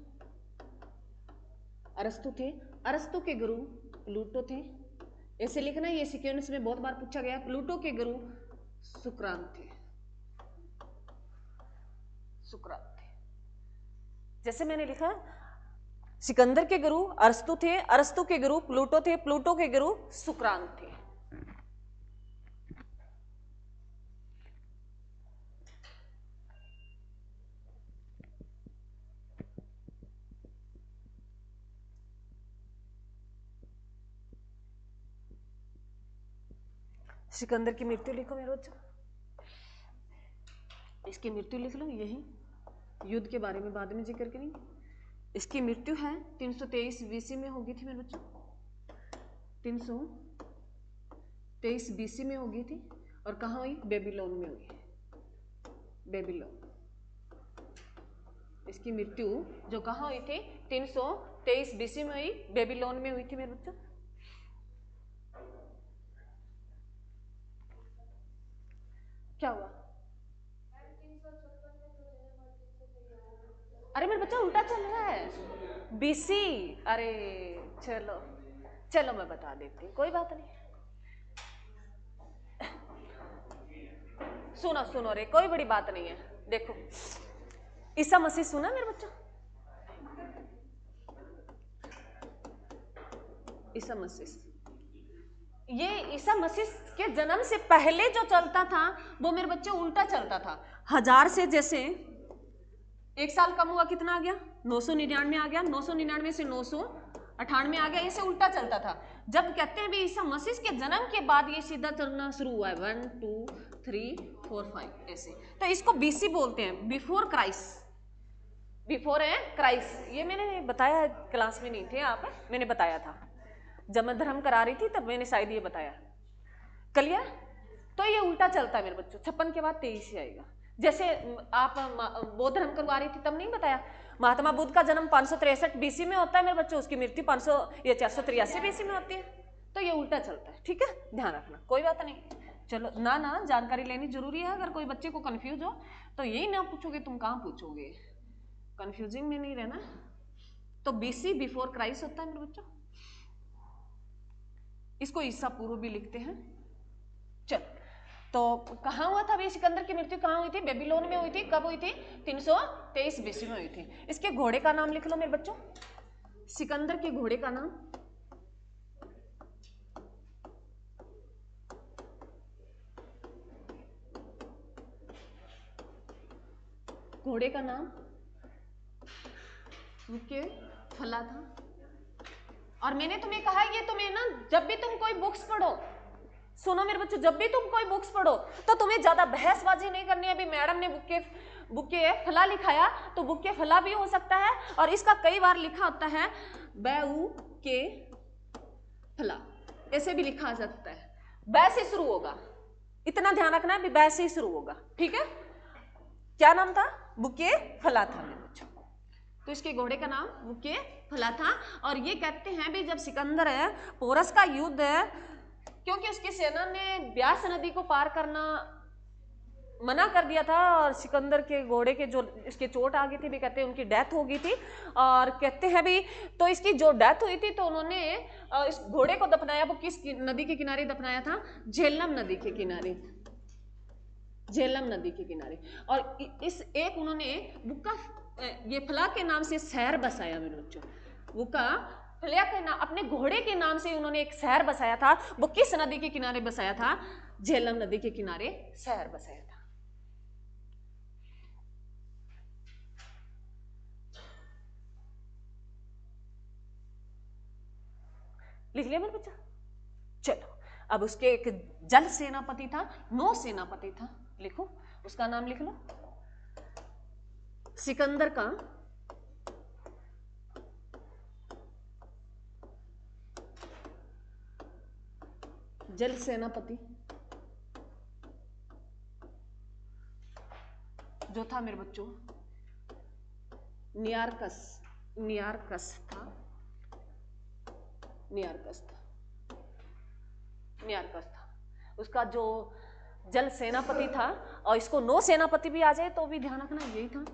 अरस्तु थे। अरस्तु के गुरु प्लूटो थे, ऐसे लिखना, ये सीक्वेंस में बहुत बार पूछा गया। प्लूटो के गुरु सुकरात थे, सुकरात थे। जैसे मैंने लिखा, सिकंदर के गुरु अरस्तु थे, अरस्तु के गुरु प्लूटो थे, प्लूटो के गुरु सुकरात थे। सिकंदर की मृत्यु लिखो मेरे बच्चों, इसकी मृत्यु लिख लो, यही युद्ध के बारे में बाद में जिक्र करेंगे। इसकी मृत्यु है 323 बीसी में होगी थी मेरे बच्चों, 323 बीसी में होगी थी। और कहाँ हुई? बेबीलोन में हुई, बेबीलोन। इसकी मृत्यु जो कहाँ हुई थी? 323 बीसी में हुई, बेबीलोन में हुई थी मेरे बच्चों। क्या हुआ? अरे मेरे बच्चा उल्टा चल रहा है, बीसी। अरे चलो चलो मैं बता देती हूँ, कोई बात नहीं। सुनो सुनो रे, कोई बड़ी बात नहीं है। देखो ईसा मसीह सुना मेरे बच्चों, ईसा मसीह, ये ईसा मसीह के जन्म से पहले जो चलता था वो मेरे बच्चे उल्टा चलता था। 1000 से जैसे एक साल कम हुआ, कितना आ गया? 999 आ गया, 999 से 998 आ गया, ऐसे उल्टा चलता था। जब कहते हैं भी ईसा मसीह के जन्म के बाद ये सीधा चलना शुरू हुआ है, 1 2 3 4 5 ऐसे, तो इसको बीसी बोलते हैं, बिफोर क्राइस्ट, बिफोर है क्राइस्ट। ये मैंने बताया, क्लास में नहीं थे आप, मैंने बताया था जब मैं धर्म करा रही थी, तब मैंने शायद ये बताया, क्लियर? तो ये उल्टा चलता है मेरे बच्चों, 56 के बाद 23 ही आएगा। जैसे आप बौद्ध धर्म करवा रही थी तब नहीं बताया, महात्मा बुद्ध का जन्म 563 बीसी में होता है मेरे बच्चों, उसकी मृत्यु 483 बीसी में होती है। तो ये उल्टा चलता है, ठीक है, ध्यान रखना, कोई बात नहीं। चलो ना ना, जानकारी लेनी जरूरी है। अगर कोई बच्चे को कंफ्यूज हो तो यही ना पूछोगे, तुम कहाँ पूछोगे, कंफ्यूजिंग में नहीं रहना। तो बीसी बिफोर क्राइस्ट होता है मेरे बच्चों, इसको ईसा पूर्व भी लिखते हैं। चल, तो कहाँ हुआ था भाई सिकंदर की मृत्यु? कहाँ हुई थी? बेबीलोन में हुई थी। कब हुई थी? 323 बीसी में हुई थी। इसके घोड़े का नाम लिख लो मेरे बच्चों, सिकंदर के घोड़े का नाम, घोड़े का नाम रुके फला था। और मैंने तुम्हें कहा, ये तुम्हें ना, जब भी तुम कोई बुक्स पढ़ो, सुनो मेरे बच्चों, जब भी तुम कोई बुक्स पढ़ो तो तुम्हें ज्यादा बहसबाजी नहीं करनी है। अभी मैडम ने बुके फला लिखाया, तो बुके फला भी हो सकता है, और इसका कई बार लिखा होता है बैऊ के फला, ऐसे भी लिखा जा सकता है। बै से शुरू होगा, इतना ध्यान रखना है, बै से ही शुरू होगा, ठीक है। क्या नाम था? बुके फला था मेरे बच्चों। तो इसके घोड़े का नाम बुके फला था। और ये कहते हैं भी जब सिकंदर है पोरस का युद्ध है, क्योंकि उसकी सेना ने ब्यास नदी को पार करना मना कर दिया था, और सिकंदर के घोड़े के जो इसके चोट आ गई थी, भी कहते हैं उनकी डेथ हो गई थी। और कहते हैं भी, तो इसकी जो डेथ हुई थी तो उन्होंने इस घोड़े को दफनाया, वो किस नदी के किनारे दफनाया था? झेलम नदी के किनारे, झेलम नदी के किनारे। और इस एक उन्होंने बुक्का ये फला के नाम से शहर बसाया मेरे बच्चों, बुक्का हल्या के नाम, अपने घोड़े के नाम से उन्होंने एक शहर बसाया था। वो किस नदी के किनारे बसाया था? झेलम नदी के किनारे शहर बसाया था। लिख लिया मेरे बच्चा? चलो, अब उसके एक जल सेनापति था, नौ सेनापति था, लिखो उसका नाम लिख लो। सिकंदर का जल सेनापति जो था मेरे बच्चों नियारकस, नियारकस था, नियारकस था, नियारकस था। उसका जो जल सेनापति था, और इसको नौ सेनापति भी आ जाए तो भी ध्यान रखना यही था।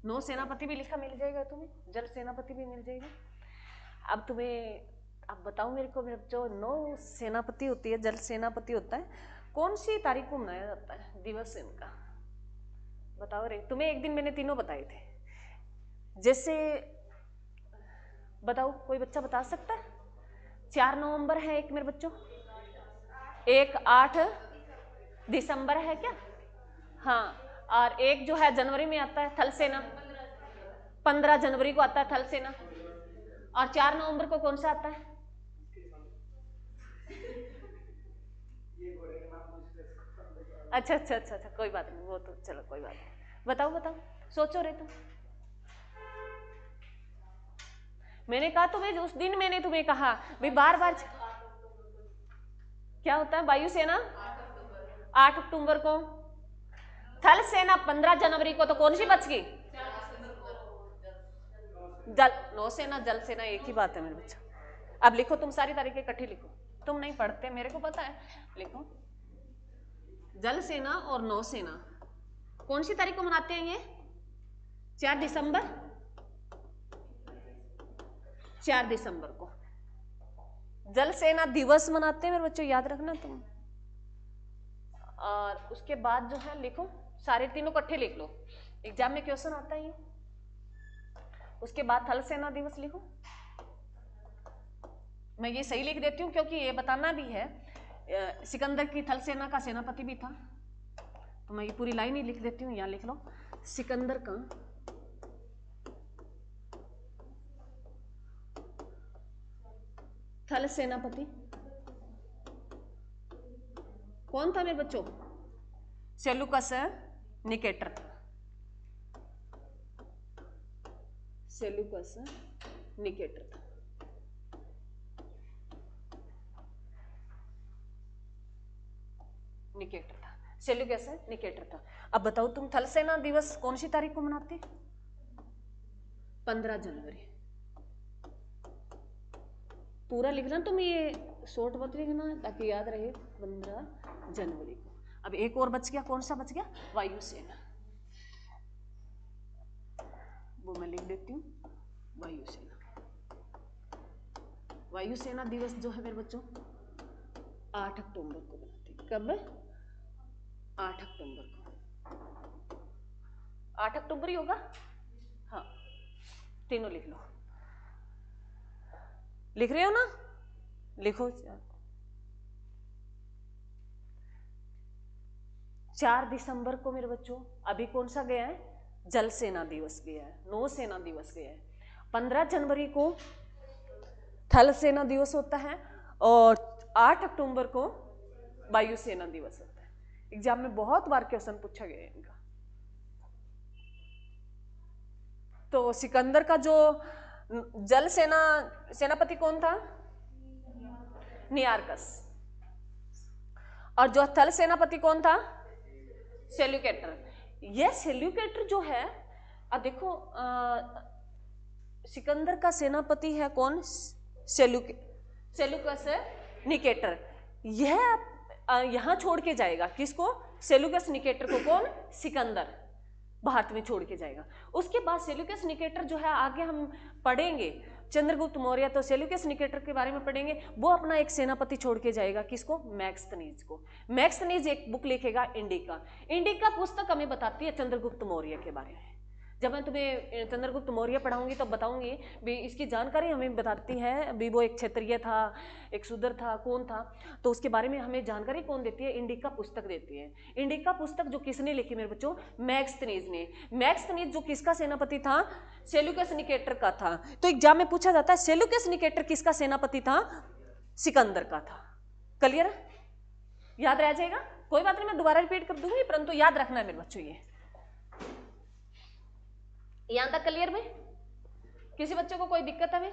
नौ सेनापति भी लिखा मिल जाएगा तुम्हें, जल सेनापति भी मिल जाएगा। अब तुम्हें अब बताओ मेरे को, जो नौ सेनापति होती है, जल सेनापति होता है, कौन सी तारीख को मनाया जाता है दिवस इनका? बताओ रे, तुम्हें एक दिन मैंने तीनों बताए थे। जैसे बताओ, कोई बच्चा बता सकता है? 4 नवंबर है एक मेरे बच्चों, एक 8 दिसंबर है क्या? हाँ, और एक जो है जनवरी में आता है थल सेना, 15 जनवरी को आता है थल सेना। और 4 नवंबर को कौन सा आता है? अच्छा अच्छा अच्छा अच्छा, कोई बात नहीं, वो तो चलो कोई बात नहीं। बताओ बताओ, सोचो रे तुम। मैंने कहा तुम्हें, उस दिन मैंने तुम्हें कहा भाई बार बार क्या होता है वायुसेना 8 अक्टूबर को, थल सेना 15 जनवरी को, तो कौन सी बच गई? जल, नौसेना जल सेना एक ही बात है मेरे बच्चा। अब लिखो तुम सारी तारीखें इकट्ठी लिखो, तुम नहीं पढ़ते मेरे को पता है, लिखो जल सेना और नौसेना कौन सी तारीख को मनाते हैं ये? 4 दिसंबर, 4 दिसंबर को जल सेना दिवस मनाते हैं मेरे बच्चों, याद रखना तुम। और उसके बाद जो है लिखो, सारे तीनों इकट्ठे लिख लो, एग्जाम में क्वेश्चन आता है ये। उसके बाद थल सेना दिवस लिखो। मैं ये सही लिख देती हूँ क्योंकि ये बताना भी है, सिकंदर की थल सेना का सेनापति भी था, तो मैं ये पूरी लाइन ही लिख देती हूँ। यहाँ लिख लो, सिकंदर का थल सेनापति कौन था मेरे बच्चों? सेल्यूकस निकेटर था, सेल्यूकस निकेटर था। निकेटर था, सेल्यूकस निकेटर था। अब बताओ तुम, थल सेना दिवस कौन सी तारीख को मनाते? 15 जनवरी। पूरा लिखना तुम, ये शॉर्ट मत लिखना ताकि याद रहे, 15 जनवरी को। अब एक और बच गया, कौन सा बच गया? वायुसेना, वो मैं लिख देती हूँ, वायुसेना। वायुसेना दिवस जो है मेरे बच्चों 8 अक्टूबर को बनाते हैं। कब? 8 अक्टूबर को, 8 अक्टूबर ही होगा। हाँ, तीनों लिख लो, लिख रहे हो ना? लिखो। 4 दिसंबर को मेरे बच्चों अभी कौन सा गया है? जल सेना दिवस गया है, नौ सेना दिवस गया है। 15 जनवरी को थल सेना दिवस होता है, और 8 अक्टूबर को वायुसेना दिवस होता है। एग्जाम में बहुत बार क्वेश्चन पूछा गया है इनका। तो सिकंदर का जो जल सेना सेनापति कौन था? नियारकस। और जो थल सेनापति कौन था? सेल्यूकेटर। यह सेल्यूकेटर जो है, अब देखो सिकंदर का सेनापति है कौन? Seleucus Nicator. यह यहां छोड़ के जाएगा, किसको? सेल्यूकस निकेटर को। कौन? सिकंदर भारत में छोड़ के जाएगा। उसके बाद सेल्यूकस निकेटर जो है, आगे हम पढ़ेंगे चंद्रगुप्त मौर्य, तो सेल्यूकस निकेटर के बारे में पढ़ेंगे। वो अपना एक सेनापति छोड़ के जाएगा, किसको? मैक्सथनीज को। मैक्सथनीज एक बुक लिखेगा इंडिका। इंडिका पुस्तक हमें बताती है चंद्रगुप्त मौर्य के बारे में। जब मैं तुम्हें चंद्रगुप्त मौर्य पढ़ाऊंगी तब बताऊंगी भी इसकी जानकारी हमें बताती है भी वो एक क्षत्रिय था, एक शूद्र था, कौन था, तो उसके बारे में हमें जानकारी कौन देती है? इंडिका पुस्तक देती है। इंडिका पुस्तक जो किसने लिखी मेरे बच्चों? मैक्सथनीज ने। मैक्सथनीज जो किसका सेनापति था? सेल्यूकस निकेटर का था। तो एग्जाम में पूछा जाता है सेल्यूकस निकेटर किसका सेनापति था? सिकंदर का था। क्लियर? याद रह जाएगा, कोई बात नहीं, मैं दोबारा रिपीट कर दूंगी, परंतु याद रखना है मेरे बच्चों। ये यहां तक क्लियर में? किसी बच्चे को कोई दिक्कत है?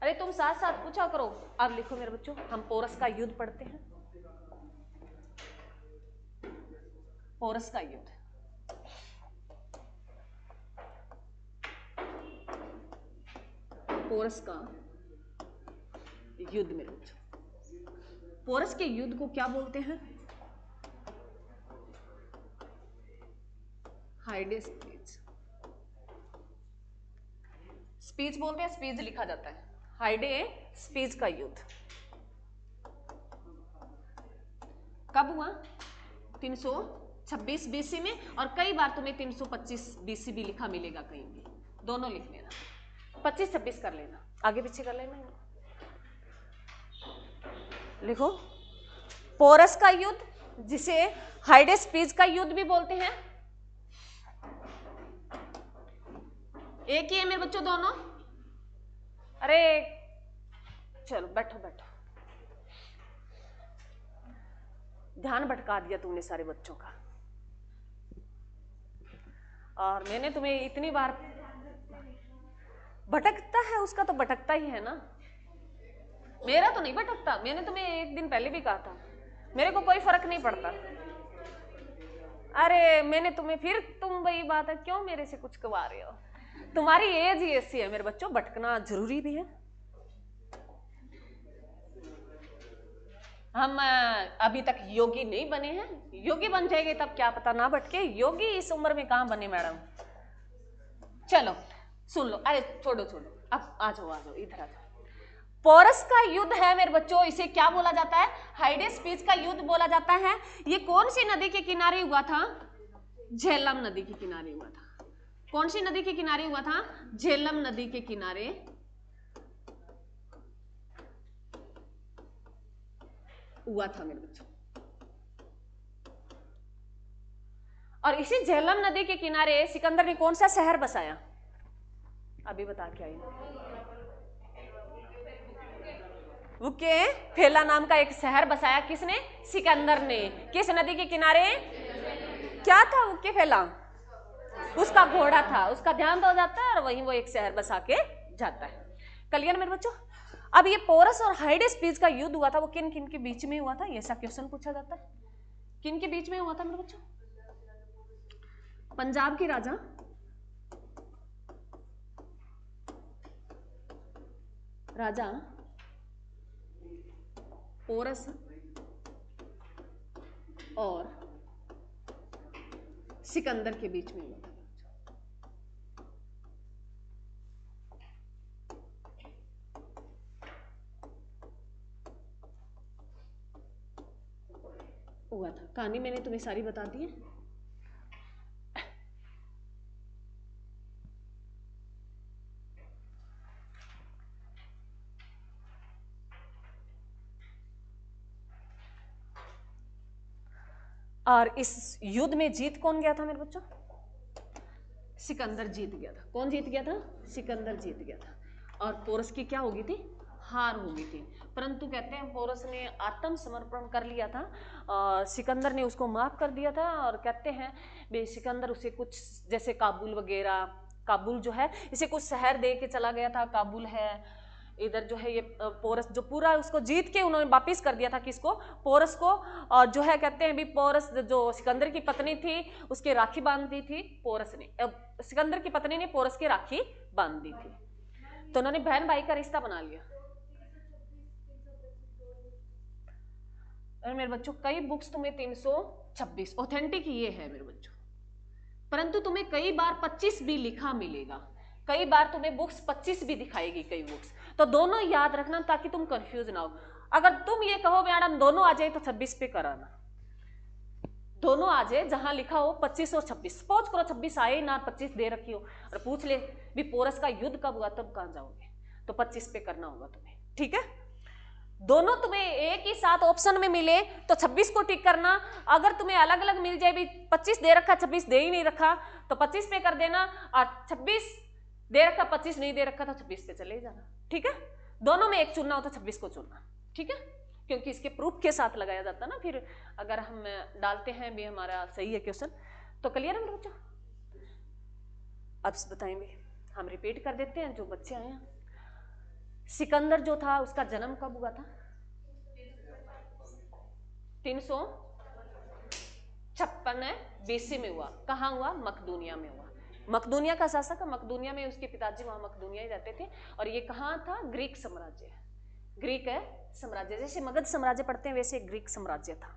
अरे तुम साथ साथ पूछा करो। अब लिखो मेरे बच्चों, हम पोरस का युद्ध पढ़ते हैं। पोरस का युद्ध, पोरस का युद्ध मेरे बच्चों। पोरस के युद्ध को क्या बोलते हैं? हाइडेस स्पीच। स्पीच बोलते हैं, स्पीच लिखा जाता है। हाइडे स्पीच का युद्ध कब हुआ? 326 बीसी में, और कई बार तुम्हें 325 बीसी भी लिखा मिलेगा कहीं भी, दोनों लिख लेना, 25-26 कर लेना, आगे पीछे कर लेना। लिखो, पोरस का युद्ध, जिसे हाइडेस स्पीच का युद्ध भी बोलते हैं। एक ही है मेरे बच्चों दोनों। अरे चलो बैठो बैठो, ध्यान भटका दिया तुमने सारे बच्चों का। और मैंने तुम्हें इतनी बार, भटकता है उसका तो भटकता ही है ना, मेरा तो नहीं भटकता। मैंने तुम्हें एक दिन पहले भी कहा था, मेरे को कोई फर्क नहीं पड़ता। अरे मैंने तुम्हें, फिर तुम वही बात है, क्यों मेरे से कुछ कवा रहे हो? तुम्हारी एज ही ऐसी है मेरे बच्चों, भटकना जरूरी भी है। हम अभी तक योगी नहीं बने हैं, योगी बन जाएंगे तब क्या पता ना भटके। योगी इस उम्र में कहां बने मैडम। चलो सुन लो, अरे छोड़ो छोड़ो, अब आ जाओ इधर आ जाओ। पोरस का युद्ध है मेरे बच्चों, इसे क्या बोला जाता है? हाइडेस स्पीच का युद्ध बोला जाता है। ये कौन सी नदी के किनारे हुआ था? झेलम नदी के किनारे हुआ था। कौन सी नदी के किनारे हुआ था? झेलम नदी के किनारे हुआ था मेरे बच्चों। और इसी झेलम नदी के किनारे सिकंदर ने कौन सा शहर बसाया? अभी बता के आई। ओके, फेला नाम का एक शहर बसाया किसने? सिकंदर ने। किस नदी के किनारे? क्या था उके फेला? उसका घोड़ा था, उसका ध्यान हो जाता है और वहीं वो एक शहर बसा के जाता है। क्लियर मेरे बच्चों? अब ये पोरस और हाइडेस स्पीच का युद्ध हुआ था, वो किन किन के बीच में हुआ था? ऐसा क्वेश्चन पूछा जाता है, किन के बीच में हुआ था मेरे बच्चों? पंजाब के राजा पोरस और सिकंदर के बीच में हुआ था। कहानी मैंने तुम्हें सारी बता दी है। और इस युद्ध में जीत कौन गया था मेरे बच्चों? सिकंदर जीत गया था। कौन जीत गया था? सिकंदर जीत गया था। और पोरस की क्या हो गई थी? हार हो गई थी। परंतु कहते हैं पोरस ने आत्मसमर्पण कर लिया था, सिकंदर ने उसको माफ कर दिया था। और कहते हैं बे सिकंदर उसे कुछ जैसे काबुल वगैरह, काबुल जो है इसे कुछ शहर दे के चला गया था। काबुल है इधर जो है, ये पोरस जो पूरा उसको जीत के उन्होंने वापिस कर दिया था किसको? पोरस को। और जो है कहते हैं भी पोरस जो सिकंदर की पत्नी थी उसके राखी बांध दी थी पोरस ने। सिकंदर की पत्नी ने पोरस की राखी बांध दी थी, तो उन्होंने बहन भाई का रिश्ता बना लिया। और मेरे बच्चों कई बुक्स तुम्हें 326 ऑथेंटिक ये है मेरे बच्चों, परंतु तुम्हें कई बार 25 भी लिखा मिलेगा, कई बार तुम्हें बुक्स 25 भी दिखाएगी कई बुक्स। तो दोनों याद रखना ताकि तुम कंफ्यूज ना हो। अगर तुम ये कहो मैडम दोनों आ जाए तो 26 पे कराना, दोनों आ जाए, जहां लिखा हो 25 और 26, सपोज करो 26 आए ना, 25 दे रखी हो और पूछ ले भी पोरस का युद्ध कब हुआ, तब कहां जाओगे? तो 25 पे करना होगा तुम्हें, ठीक है। दोनों तुम्हें एक ही साथ ऑप्शन में मिले तो 26 को टिक करना, अगर तुम्हें अलग अलग मिल जाए भी 25 दे रखा 26 दे ही नहीं रखा तो 25 पे कर देना, और 26 दे रखा 25 नहीं दे रखा तो 26 पे चले जाना, ठीक है। दोनों में एक चुनना हो तो 26 को चुनना, ठीक है, क्योंकि इसके प्रूफ के साथ लगाया जाता ना, फिर अगर हम डालते हैं भी हमारा सही है क्वेश्चन। तो क्लियर है मेरे बच्चों? अब बताएंगे, हम रिपीट कर देते हैं जो बच्चे आए हैं। सिकंदर जो था उसका जन्म कब हुआ था? 356 BC में हुआ। कहाँ हुआ? मकदूनिया में हुआ। मकदूनिया का शासक, मकदूनिया में उसके पिताजी वहां मकदूनिया ही रहते थे, और ये कहाँ था? ग्रीक साम्राज्य, ग्रीक है साम्राज्य, जैसे मगध साम्राज्य पढ़ते हैं वैसे ग्रीक साम्राज्य था,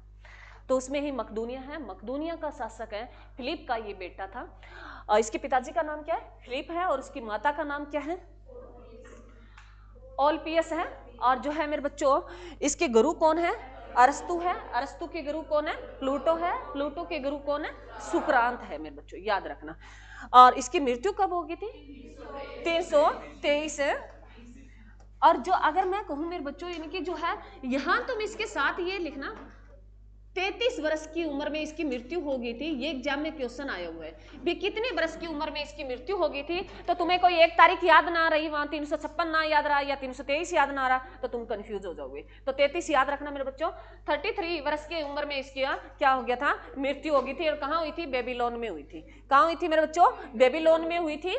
तो उसमें ही मकदूनिया है। मकदूनिया का शासक है फिलिप का ये बेटा था, और इसके पिताजी का नाम क्या है? फिलिप है, और उसकी माता का नाम क्या है? ओलपियस है। और जो है मेरे बच्चों इसके गुरु कौन है? अरस्तु है। अरस्तु के गुरु कौन है? प्लूटो है। प्लूटो के गुरु कौन है? सुक्रांत है मेरे बच्चों, याद रखना। और इसकी मृत्यु कब होगी थी? 323 है। और जो अगर मैं कहूं मेरे बच्चों इनकी जो है, यहां तुम इसके साथ ये लिखना 33 वर्ष की उम्र में इसकी मृत्यु हो गई थी। ये एग्जाम में क्वेश्चन आया हुआ है भी कितने वर्ष की उम्र में इसकी मृत्यु हो गई थी, तो तुम्हें कोई एक तारीख याद ना रही, वहां 356 ना याद रहा या 323 याद ना रहा तो तुम कंफ्यूज हो जाओगे। तो 33 याद रखना मेरे बच्चों। 33 वर्ष की उम्र में इसकी क्या हो गया था? मृत्यु हो गई थी। और कहाँ हुई थी? बेबीलोन में हुई थी। कहाँ हुई थी मेरे बच्चों? बेबीलोन में हुई थी।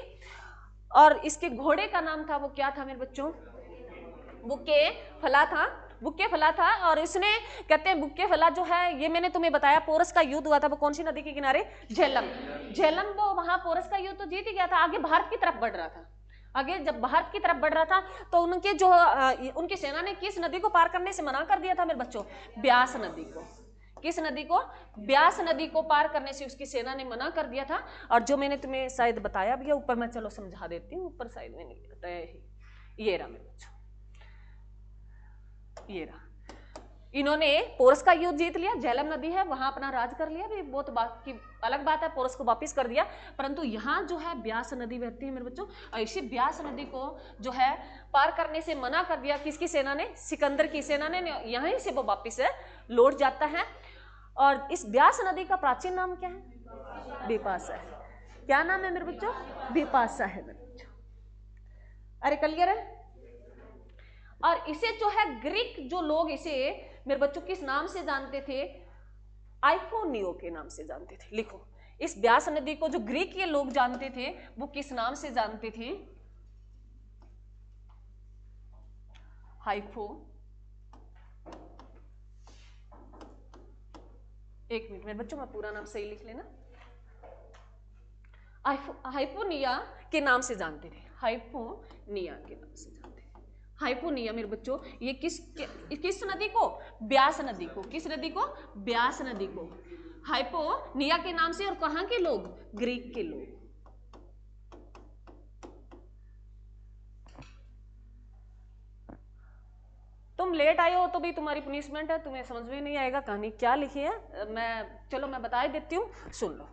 और इसके घोड़े का नाम था, वो क्या था मेरे बच्चों? बुक्के फला था। बुक्के फला था। और इसने कहते हैं बुक्के फला जो है, ये मैंने तुम्हें बताया पोरस का युद्ध हुआ था, वो कौन सी नदी के किनारे? झेलम। झेलम, वो वहां पोरस का युद्ध तो जीत ही गया था, आगे भारत की तरफ बढ़ रहा था। आगे जब भारत की तरफ बढ़ रहा था तो उनके जो उनकी सेना ने किस नदी को पार करने से मना कर दिया था मेरे बच्चों? ब्यास नदी को। किस नदी को? ब्यास नदी को पार करने से उसकी सेना ने मना कर दिया था। और जो मैंने तुम्हें शायद बताया भी है ऊपर, मैं चलो समझा देती हूँ, ऊपर साइड में नहीं, ये रहा मेरे बच्चों, ये रहा। इन्होंने पोरस का युद्ध जीत लिया, झेलम नदी है वहां अपना राज कर लिया, भी बहुत बात की अलग बात है, पोरस को वापिस कर दिया। परंतु यहाँ जो है ब्यास नदी बहती है मेरे बच्चों, और इसी ब्यास नदी को जो है पार करने से मना कर दिया किसकी सेना ने? सिकंदर की सेना ने। यहीं से वो वापिस लौट जाता है। और इस ब्यास नदी का प्राचीन नाम क्या है? बिपाशा है। क्या नाम है मेरे बच्चों? बिपाशा है मेरे बच्चों। अरे क्लियर है? और इसे जो है ग्रीक जो लोग इसे मेरे बच्चों किस नाम से जानते थे? आइफोनियो के नाम से जानते थे। लिखो, इस ब्यास नदी को जो ग्रीक के लोग जानते थे वो किस नाम से जानते थे? हाइफो, एक मिनट मेरे बच्चों, मैं पूरा नाम सही लिख लेना। हाइपोनिया के नाम से जानते थे। हाइपोनिया के नाम से जानते थे। हाइपोनिया मेरे बच्चों ये किस नदी को? ब्यास नदी को। किस नदी को? ब्यास नदी को हाइपोनिया के नाम से। और कहां के लोग? ग्रीक के लोग। तुम लेट आए हो तो भी तुम्हारी पनिशमेंट है, तुम्हें समझ में नहीं आएगा कहानी क्या लिखी है। मैं बता ही देती हूँ, सुन लो।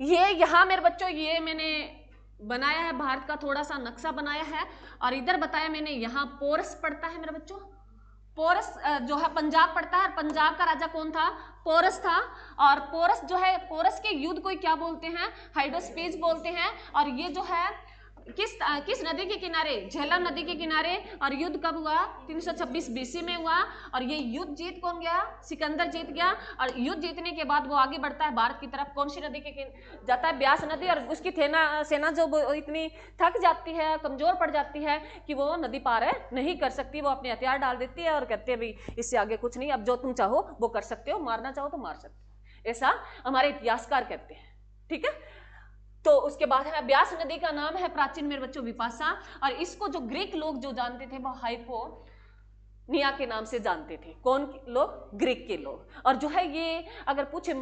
ये यहाँ मेरे बच्चों ये मैंने बनाया है, भारत का थोड़ा सा नक्शा बनाया है, और इधर बताया मैंने यहाँ पोरस पड़ता है मेरे बच्चों। पोरस जो है पंजाब पड़ता है, और पंजाब का राजा कौन था? पोरस था। और पोरस जो है, पोरस के युद्ध को क्या बोलते हैं? हाइड्रोस्पीज बोलते हैं। और ये जो है किस नदी के किनारे? झेलम नदी के किनारे। और युद्ध कब हुआ? 326 BC में हुआ। और ये युद्ध जीत कौन गया? सिकंदर जीत गया। और युद्ध जीतने के बाद वो आगे बढ़ता है भारत की तरफ। कौन सी नदी के जाता है? ब्यास नदी। और उसकी सेना जो इतनी थक जाती है, कमजोर पड़ जाती है कि वो नदी पार नहीं कर सकती, वो अपने हथियार डाल देती है और कहते हैं भाई इससे आगे कुछ नहीं, अब जो तुम चाहो वो कर सकते हो, मारना चाहो तो मार सकते हो, ऐसा हमारे इतिहासकार कहते हैं। ठीक है, तो उसके बाद है ब्यास नदी का नाम है प्राचीन मेरे बच्चों बिपाशा। और इसको जो ग्रीक लोग जो जानते थे वो हाइपोनिया के नाम से जानते थे। कौन लोग? ग्रीक के लोग। और जो है ये अगर पूछे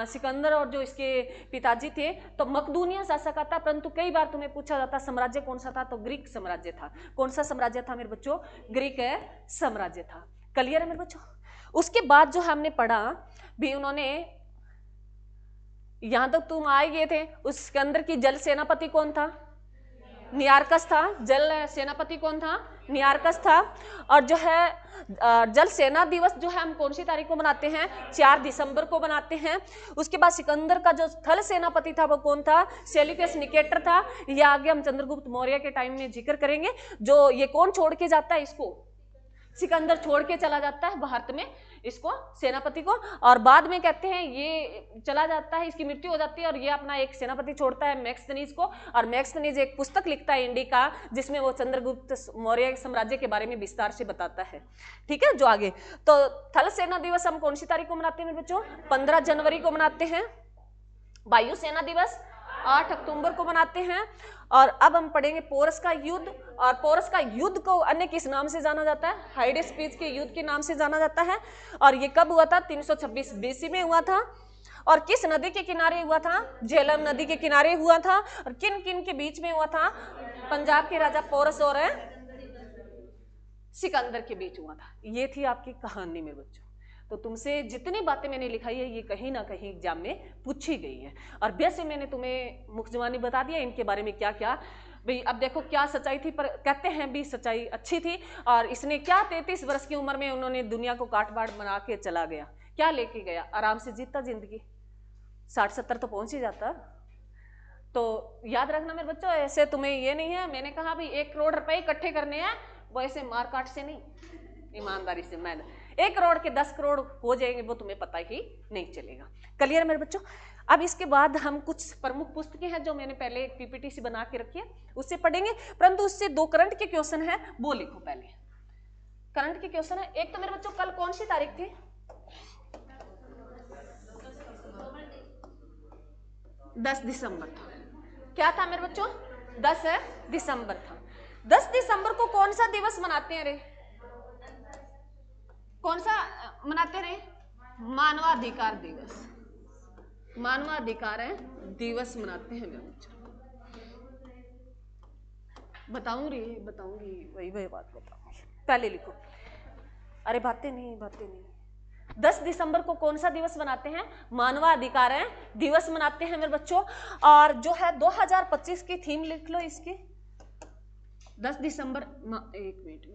सिकंदर और जो इसके पिताजी थे तो मकदूनिया शासक आता, परंतु कई बार तुम्हें पूछा जाता साम्राज्य कौन सा था, तो ग्रीक साम्राज्य था। कौन सा साम्राज्य था मेरे बच्चों? ग्रीक साम्राज्य था। क्लियर है मेरे बच्चों? उसके बाद जो हमने पढ़ा भी, उन्होंने यहां तक तुम आ गए थे, उसके अंदर की जल सेनापति कौन था? नियार्कस था। जल सेनापति कौन था? नियार्कस था। और जो है जल सेना दिवस जो है हम कौन सी तारीख को मनाते हैं? 4 दिसंबर को मनाते हैं। उसके बाद सिकंदर का जो थल सेनापति था वो कौन था? सेल्यूकस निकेटर था। ये आगे हम चंद्रगुप्त मौर्य के टाइम में जिक्र करेंगे। जो ये कौन छोड़ के जाता है इसको? सिकंदर छोड़ के चला जाता है भारत में इसको, सेनापति को, और बाद में कहते हैं ये चला जाता है, इसकी मृत्यु हो जाती है और ये अपना एक सेनापति छोड़ता है मैक्सथनीज को, और मैक्सथनीज एक पुस्तक लिखता है इंडिका, जिसमें वो चंद्रगुप्त मौर्य साम्राज्य के बारे में विस्तार से बताता है। ठीक है, जो आगे तो थल सेना दिवस हम कौन सी तारीख को मनाते हैं मेरे बच्चों? 15 जनवरी को मनाते हैं। वायु सेना दिवस 8 अक्टूबर को मनाते हैं। और अब हम पढ़ेंगे पोरस का युद्ध, और पोरस का युद्ध को अन्य किस नाम से जाना जाता है? हाइडेस्पीस के युद्ध के नाम से जाना जाता है। और ये कब हुआ था? 326 बीसी में हुआ था। और किस नदी के किनारे हुआ था? झेलम नदी के किनारे हुआ था। और किन किन के बीच में हुआ था? पंजाब के राजा पोरस और सिकंदर के बीच हुआ था। ये थी आपकी कहानी मेरे बच्चों। तो तुमसे जितनी बातें मैंने लिखाई है ये कहीं ना कहीं एग्जाम में पूछी गई है, और वैसे मैंने तुम्हें मुख जुबानी बता दिया इनके बारे में क्या क्या। भाई अब देखो क्या सच्चाई थी, पर कहते हैं भी सच्चाई अच्छी थी। और इसने क्या 33 वर्ष की उम्र में उन्होंने दुनिया को काट बाट बना के चला गया। क्या लेके गया? आराम से जीता जिंदगी, 60-70 तो पहुंच ही जाता। तो याद रखना मेरे बच्चों, ऐसे तुम्हें ये नहीं है मैंने कहा भाई 1 करोड़ रुपए इकट्ठे करने हैं, वो ऐसे मार काट से नहीं, ईमानदारी से। मैं 1 करोड़ के 10 करोड़ हो जाएंगे वो तुम्हें पता ही नहीं चलेगा। क्लियर मेरे बच्चों? अब इसके बाद हम कुछ प्रमुख पुस्तकें हैं जो मैंने पहले एक पीपीटी से बना के रखी है, उससे पढ़ेंगे, परंतु उससे 2 करंट के क्वेश्चन है वो लिखो। पहले करंट के क्वेश्चन है। एक तो मेरे बच्चों कल कौन सी तारीख थी? 10 दिसंबर था। क्या था मेरे बच्चों? 10 दिसंबर था। 10 दिसंबर को कौन सा दिवस मनाते हैं रे? कौन सा मनाते रहे? मानवाधिकार दिवस। मानवाधिकार है दिवस मनाते हैं मेरे बच्चों। बताऊंगी वही बात बताऊंगी, पहले लिखो। अरे बातें नहीं 10 दिसंबर को कौन सा दिवस मनाते हैं? मानवाधिकार है दिवस मनाते हैं मेरे बच्चों। और जो है 2025 की थीम लिख लो इसकी। 10 दिसंबर, एक मिनट,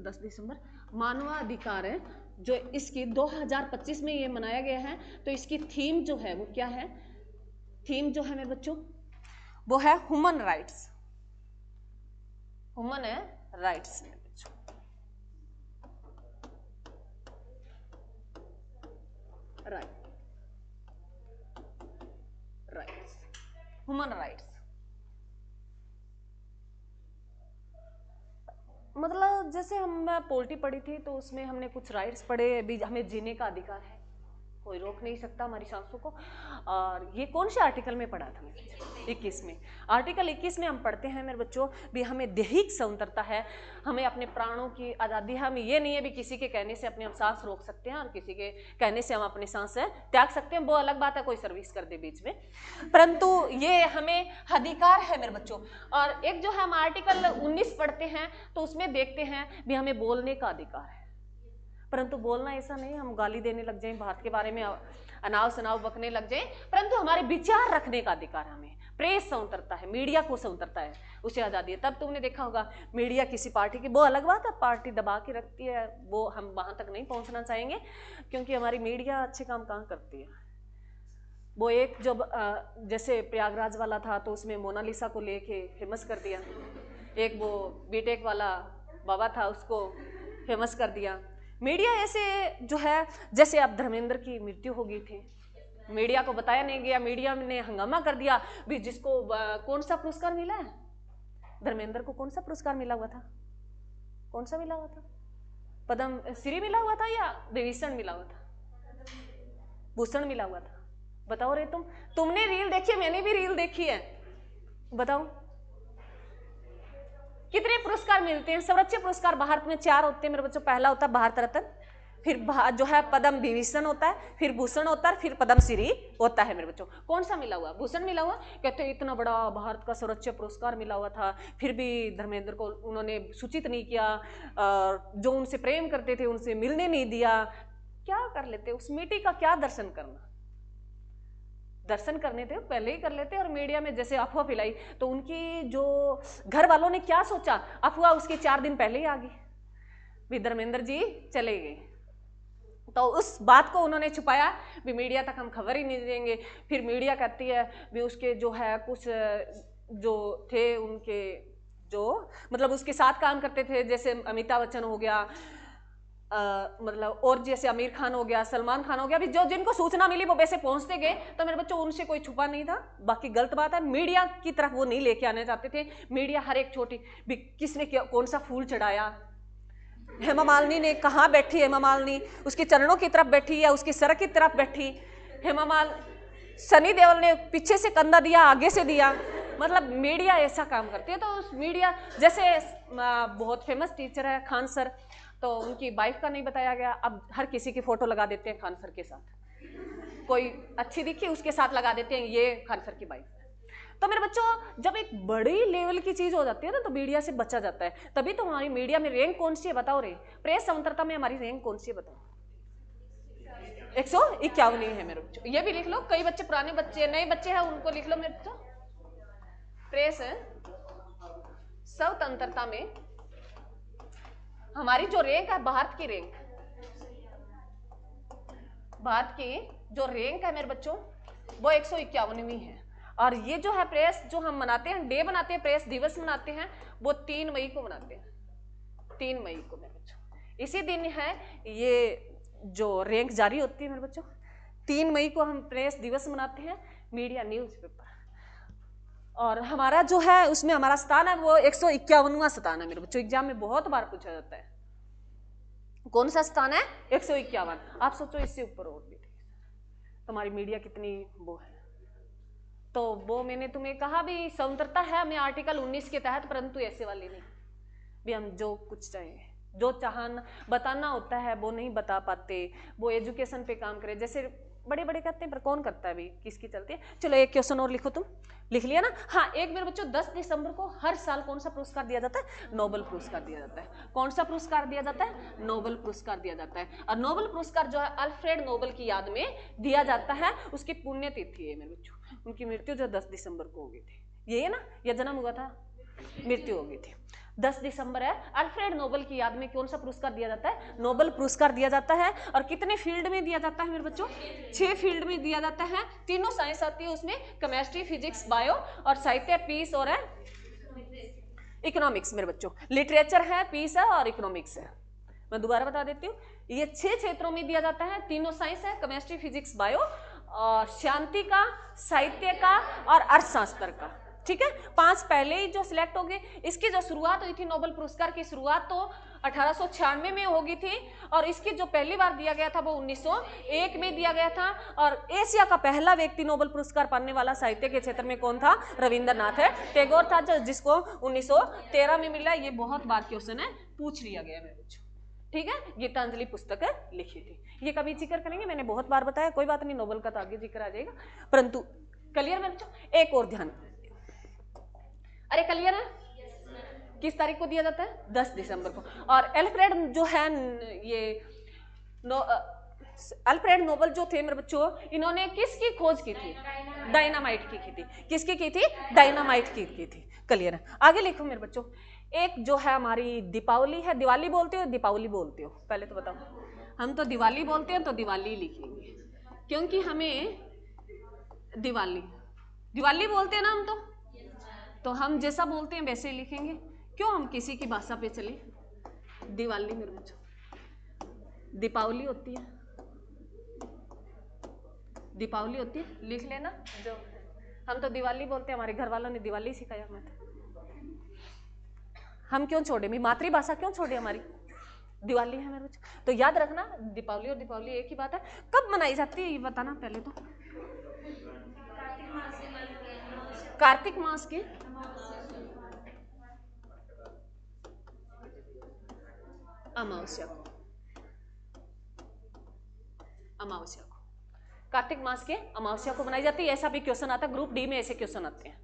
10 दिसंबर मानवाधिकार है जो इसकी 2025 में ये मनाया गया है। तो इसकी थीम जो है वो क्या है? थीम जो है मेरे बच्चों वो है ह्यूमन राइट्स। ह्यूमन है राइट्स मेरे बच्चों। राइट्स, ह्यूमन राइट्स मतलब जैसे हम पोलिटी पढ़ी थी तो उसमें हमने कुछ राइट्स पढ़े, अभी हमें जीने का अधिकार है, कोई रोक नहीं सकता हमारी सांसों को। और ये कौन से आर्टिकल में पढ़ा था मेरे? 21 में। आर्टिकल 21 में हम पढ़ते हैं मेरे बच्चों भी हमें दैहिक स्वतंत्रता है, हमें अपने प्राणों की आज़ादी है। हम ये नहीं है भी किसी के कहने से अपने हम सांस रोक सकते हैं और किसी के कहने से हम अपनी सांस त्याग सकते हैं, वो अलग बात है, कोई सर्विस कर दे बीच में, परंतु ये हमें अधिकार है मेरे बच्चों। और एक जो है हम आर्टिकल 19 पढ़ते हैं तो उसमें देखते हैं भी हमें बोलने का अधिकार है, परंतु बोलना ऐसा नहीं हम गाली देने लग जाएं, भारत के बारे में अनाव शनाव बकने लग जाएं, परंतु हमारे विचार रखने का अधिकार हमें। प्रेस स्वतंत्रता है, मीडिया को स्वतंत्रता है, उसे आज़ादी है। तब तुमने देखा होगा मीडिया किसी पार्टी की, वो अलग बात है, पार्टी दबा के रखती है, वो हम वहां तक नहीं पहुंचना चाहेंगे क्योंकि हमारी मीडिया अच्छे काम कहाँ करती है। वो एक जब जैसे प्रयागराज वाला था तो उसमें मोनालिसा को लेके फेमस कर दिया, एक वो बीटेक वाला बाबा था उसको फेमस कर दिया। मीडिया ऐसे जो है, जैसे अब धर्मेंद्र की मृत्यु हो गई थी, मीडिया को बताया नहीं गया, मीडिया ने हंगामा कर दिया भी जिसको कौन सा पुरस्कार मिला है? धर्मेंद्र को कौन सा पुरस्कार मिला हुआ था? कौन सा मिला हुआ था? पद्म श्री मिला हुआ था या विभूषण मिला हुआ था? भूषण मिला हुआ था। बताओ रे तुमने रील देखी है, मैंने भी रील देखी है, बताओ कितने पुरस्कार मिलते हैं? सर्वोच्च पुरस्कार भारत में 4 होते हैं मेरे बच्चों। पहला होता है भारत रत्न, फिर जो है पद्म विभूषण होता है, फिर भूषण होता है, फिर पद्मश्री होता है मेरे बच्चों। कौन सा मिला हुआ? भूषण मिला हुआ। कहते इतना बड़ा भारत का सर्वोच्च पुरस्कार मिला हुआ था, फिर भी धर्मेंद्र को उन्होंने सूचित नहीं किया, जो उनसे प्रेम करते थे उनसे मिलने नहीं दिया। क्या कर लेते उस मिट्टी का, क्या दर्शन करना? दर्शन करने थे पहले ही कर लेते। और मीडिया में जैसे अफवाह फैलाई तो उनकी जो घर वालों ने क्या सोचा, अफवाह उसके 4 दिन पहले ही आ गई, भी धर्मेंद्र जी चले गए। तो उस बात को उन्होंने छुपाया, भी मीडिया तक हम खबर ही नहीं देंगे। फिर मीडिया कहती है भी उसके जो है कुछ जो थे उनके जो मतलब उसके साथ काम करते थे, जैसे अमिताभ बच्चन हो गया, मतलब और जैसे आमिर खान हो गया, सलमान खान हो गया, भी जो जिनको सूचना मिली वो वैसे पहुंचते गए। तो मेरे बच्चों उनसे कोई छुपा नहीं था। बाकी गलत बात है, मीडिया की तरफ वो नहीं लेके आने चाहते थे। मीडिया हर एक छोटी भी किसने कौन सा फूल चढ़ाया, हेमा मालिनी ने कहाँ बैठी, हेमा मालिनी उसके चरणों की तरफ बैठी या उसकी सर की तरफ बैठी, हेमा माल सनी देओल ने पीछे से कंधा दिया आगे से दिया, मतलब मीडिया ऐसा काम करती है। तो उस मीडिया जैसे बहुत फेमस टीचर है खान सर, तो उनकी वाइफ का नहीं बताया गया, अब हर किसी की फोटो लगा देते हैं खान सर के साथ, कोई अच्छी दिखी उसके साथ लगा देते हैं ये खान सर की वाइफ। तो मेरे बच्चों जब एक बड़ी लेवल की चीज हो जाती है ना तो मीडिया से बचा जाता है। तभी तो हमारी मीडिया में रैंक कौन सी है बताओ रे, प्रेस स्वतंत्रता में हमारी रैंक कौन सी है बताओ? 151 है मेरे बच्चों, ये भी लिख लो। कई बच्चे पुराने बच्चे नए बच्चे हैं उनको लिख लो मेरे बच्चों। प्रेस स्वतंत्रता में हमारी जो रैंक है, भारत की रैंक, भारत की जो रैंक है मेरे बच्चों वो 151वीं है। और ये जो है प्रेस जो हम मनाते हैं, डे बनाते हैं, प्रेस दिवस मनाते हैं, वो 3 मई को मनाते हैं, 3 मई को मेरे बच्चों। इसी दिन है ये जो रैंक जारी होती है मेरे बच्चों, 3 मई को हम प्रेस दिवस मनाते हैं, मीडिया न्यूज़पेपर। और हमारा जो है उसमें हमारा स्थान है वो 151वां स्थान है मेरे बच्चों। एग्जाम में बहुत बार पूछा जाता है कौन सा स्थान है, 151। आप सोचो इससे ऊपर और भी तुम्हारी मीडिया कितनी वो है। तो वो मैंने तुम्हें कहा भी स्वतंत्रता है हमें आर्टिकल 19 के तहत, परंतु ऐसे वाली नहीं भी हम जो कुछ चाहें जो चाहना बताना होता है वो नहीं बता पाते, वो एजुकेशन पे काम करे। जैसे बड़े बड़े कहते हैं पर कौन करता है भी, किसकी चलती है। चलो एक क्वेश्चन और लिखो, तुम लिख लिया ना? हाँ, एक मेरे बच्चों 10 दिसंबर को हर साल कौन सा पुरस्कार दिया जाता है? नोबेल पुरस्कार दिया जाता है। कौन सा पुरस्कार दिया जाता है? नोबेल पुरस्कार दिया जाता है। और नोबेल पुरस्कार जो है अल्फ्रेड नोबेल की याद में दिया जाता है। उसकी पुण्यतिथि है मेरे बच्चों, उनकी मृत्यु जो 10 दिसंबर को हो गई थी, ये है ना, या जन्म हुआ था, मृत्यु हो गई थी। 10 दिसंबर है, अल्फ्रेड नोबेल की याद में कौन सा पुरस्कार दिया जाता है? नोबेल पुरस्कार दिया जाता है। और कितने फील्ड में दिया जाता है मेरे बच्चों? 6 फील्ड में दिया जाता है। तीनों साइंस आती है उसमें, केमिस्ट्री, फिजिक्स, बायो, और साहित्य, पीस और है इकोनॉमिक्स मेरे बच्चों। लिटरेचर है, पीस है और इकोनॉमिक्स है। मैं दोबारा बता देती हूँ, ये 6 क्षेत्रों में दिया जाता है। तीनों साइंस है, केमिस्ट्री, फिजिक्स, बायो, और शांति का, साहित्य का और अर्थशास्त्र का। ठीक है, 5 पहले ही जो सिलेक्ट हो गए। इसकी जो शुरुआत हुई थी नोबेल पुरस्कार की शुरुआत तो 1896 में होगी थी, और इसकी जो पहली बार दिया गया था वो 1901 में दिया गया था। और एशिया का पहला व्यक्ति नोबेल पुरस्कार पाने वाला साहित्य के क्षेत्र में कौन था? रविंद्रनाथ टैगोर था, जिसको 1913 में मिला। ये बहुत बार क्वेश्चन है, पूछ लिया गया मेरे बच्चों। ठीक है, गीतांजलि पुस्तक लिखी थी। ये कभी जिक्र करेंगे, मैंने बहुत बार बताया, कोई बात नहीं, नोबेल का तो आगे जिक्र आ जाएगा, परंतु क्लियर मेरे बच्चों? एक और ध्यान, अरे क्लियर है? किस तारीख को दिया जाता है? 10 दिसंबर को। और अल्फ्रेड जो है ये अल्फ्रेड नोबेल जो थे मेरे बच्चों, इन्होंने किसकी खोज की थी? डायनामाइट की थी। किसकी की थी? डायनामाइट की थी। क्लियर है? आगे लिखो मेरे बच्चों। एक जो है हमारी दीपावली है, दिवाली बोलते हो दीपावली बोलते हो? पहले तो बताओ। हम तो दिवाली बोलते हैं, तो दिवाली लिखेंगे क्योंकि हमें दिवाली बोलते हैं ना हम, तो हम जैसा बोलते हैं वैसे ही लिखेंगे। क्यों हम किसी की भाषा पे चले? दिवाली मेरे बच्चों, दीपावली होती है, दीपावली होती है, लिख लेना। जो हम तो दिवाली बोलते हैं, हमारे घर वालों ने दिवाली सिखाया हमें। हम क्यों छोड़े, मातृभाषा क्यों छोड़े? हमारी दिवाली है मेरे बच्चों। तो याद रखना, दीपावली और दिवाली एक ही बात है। कब मनाई जाती है ये बताना पहले तो। कार्तिक मास के अमावस्या को। अमावस्या को, कार्तिक मास के अमावस्या को मनाई जाती है। ऐसा भी क्वेश्चन आता है, ग्रुप डी में ऐसे क्वेश्चन आते हैं।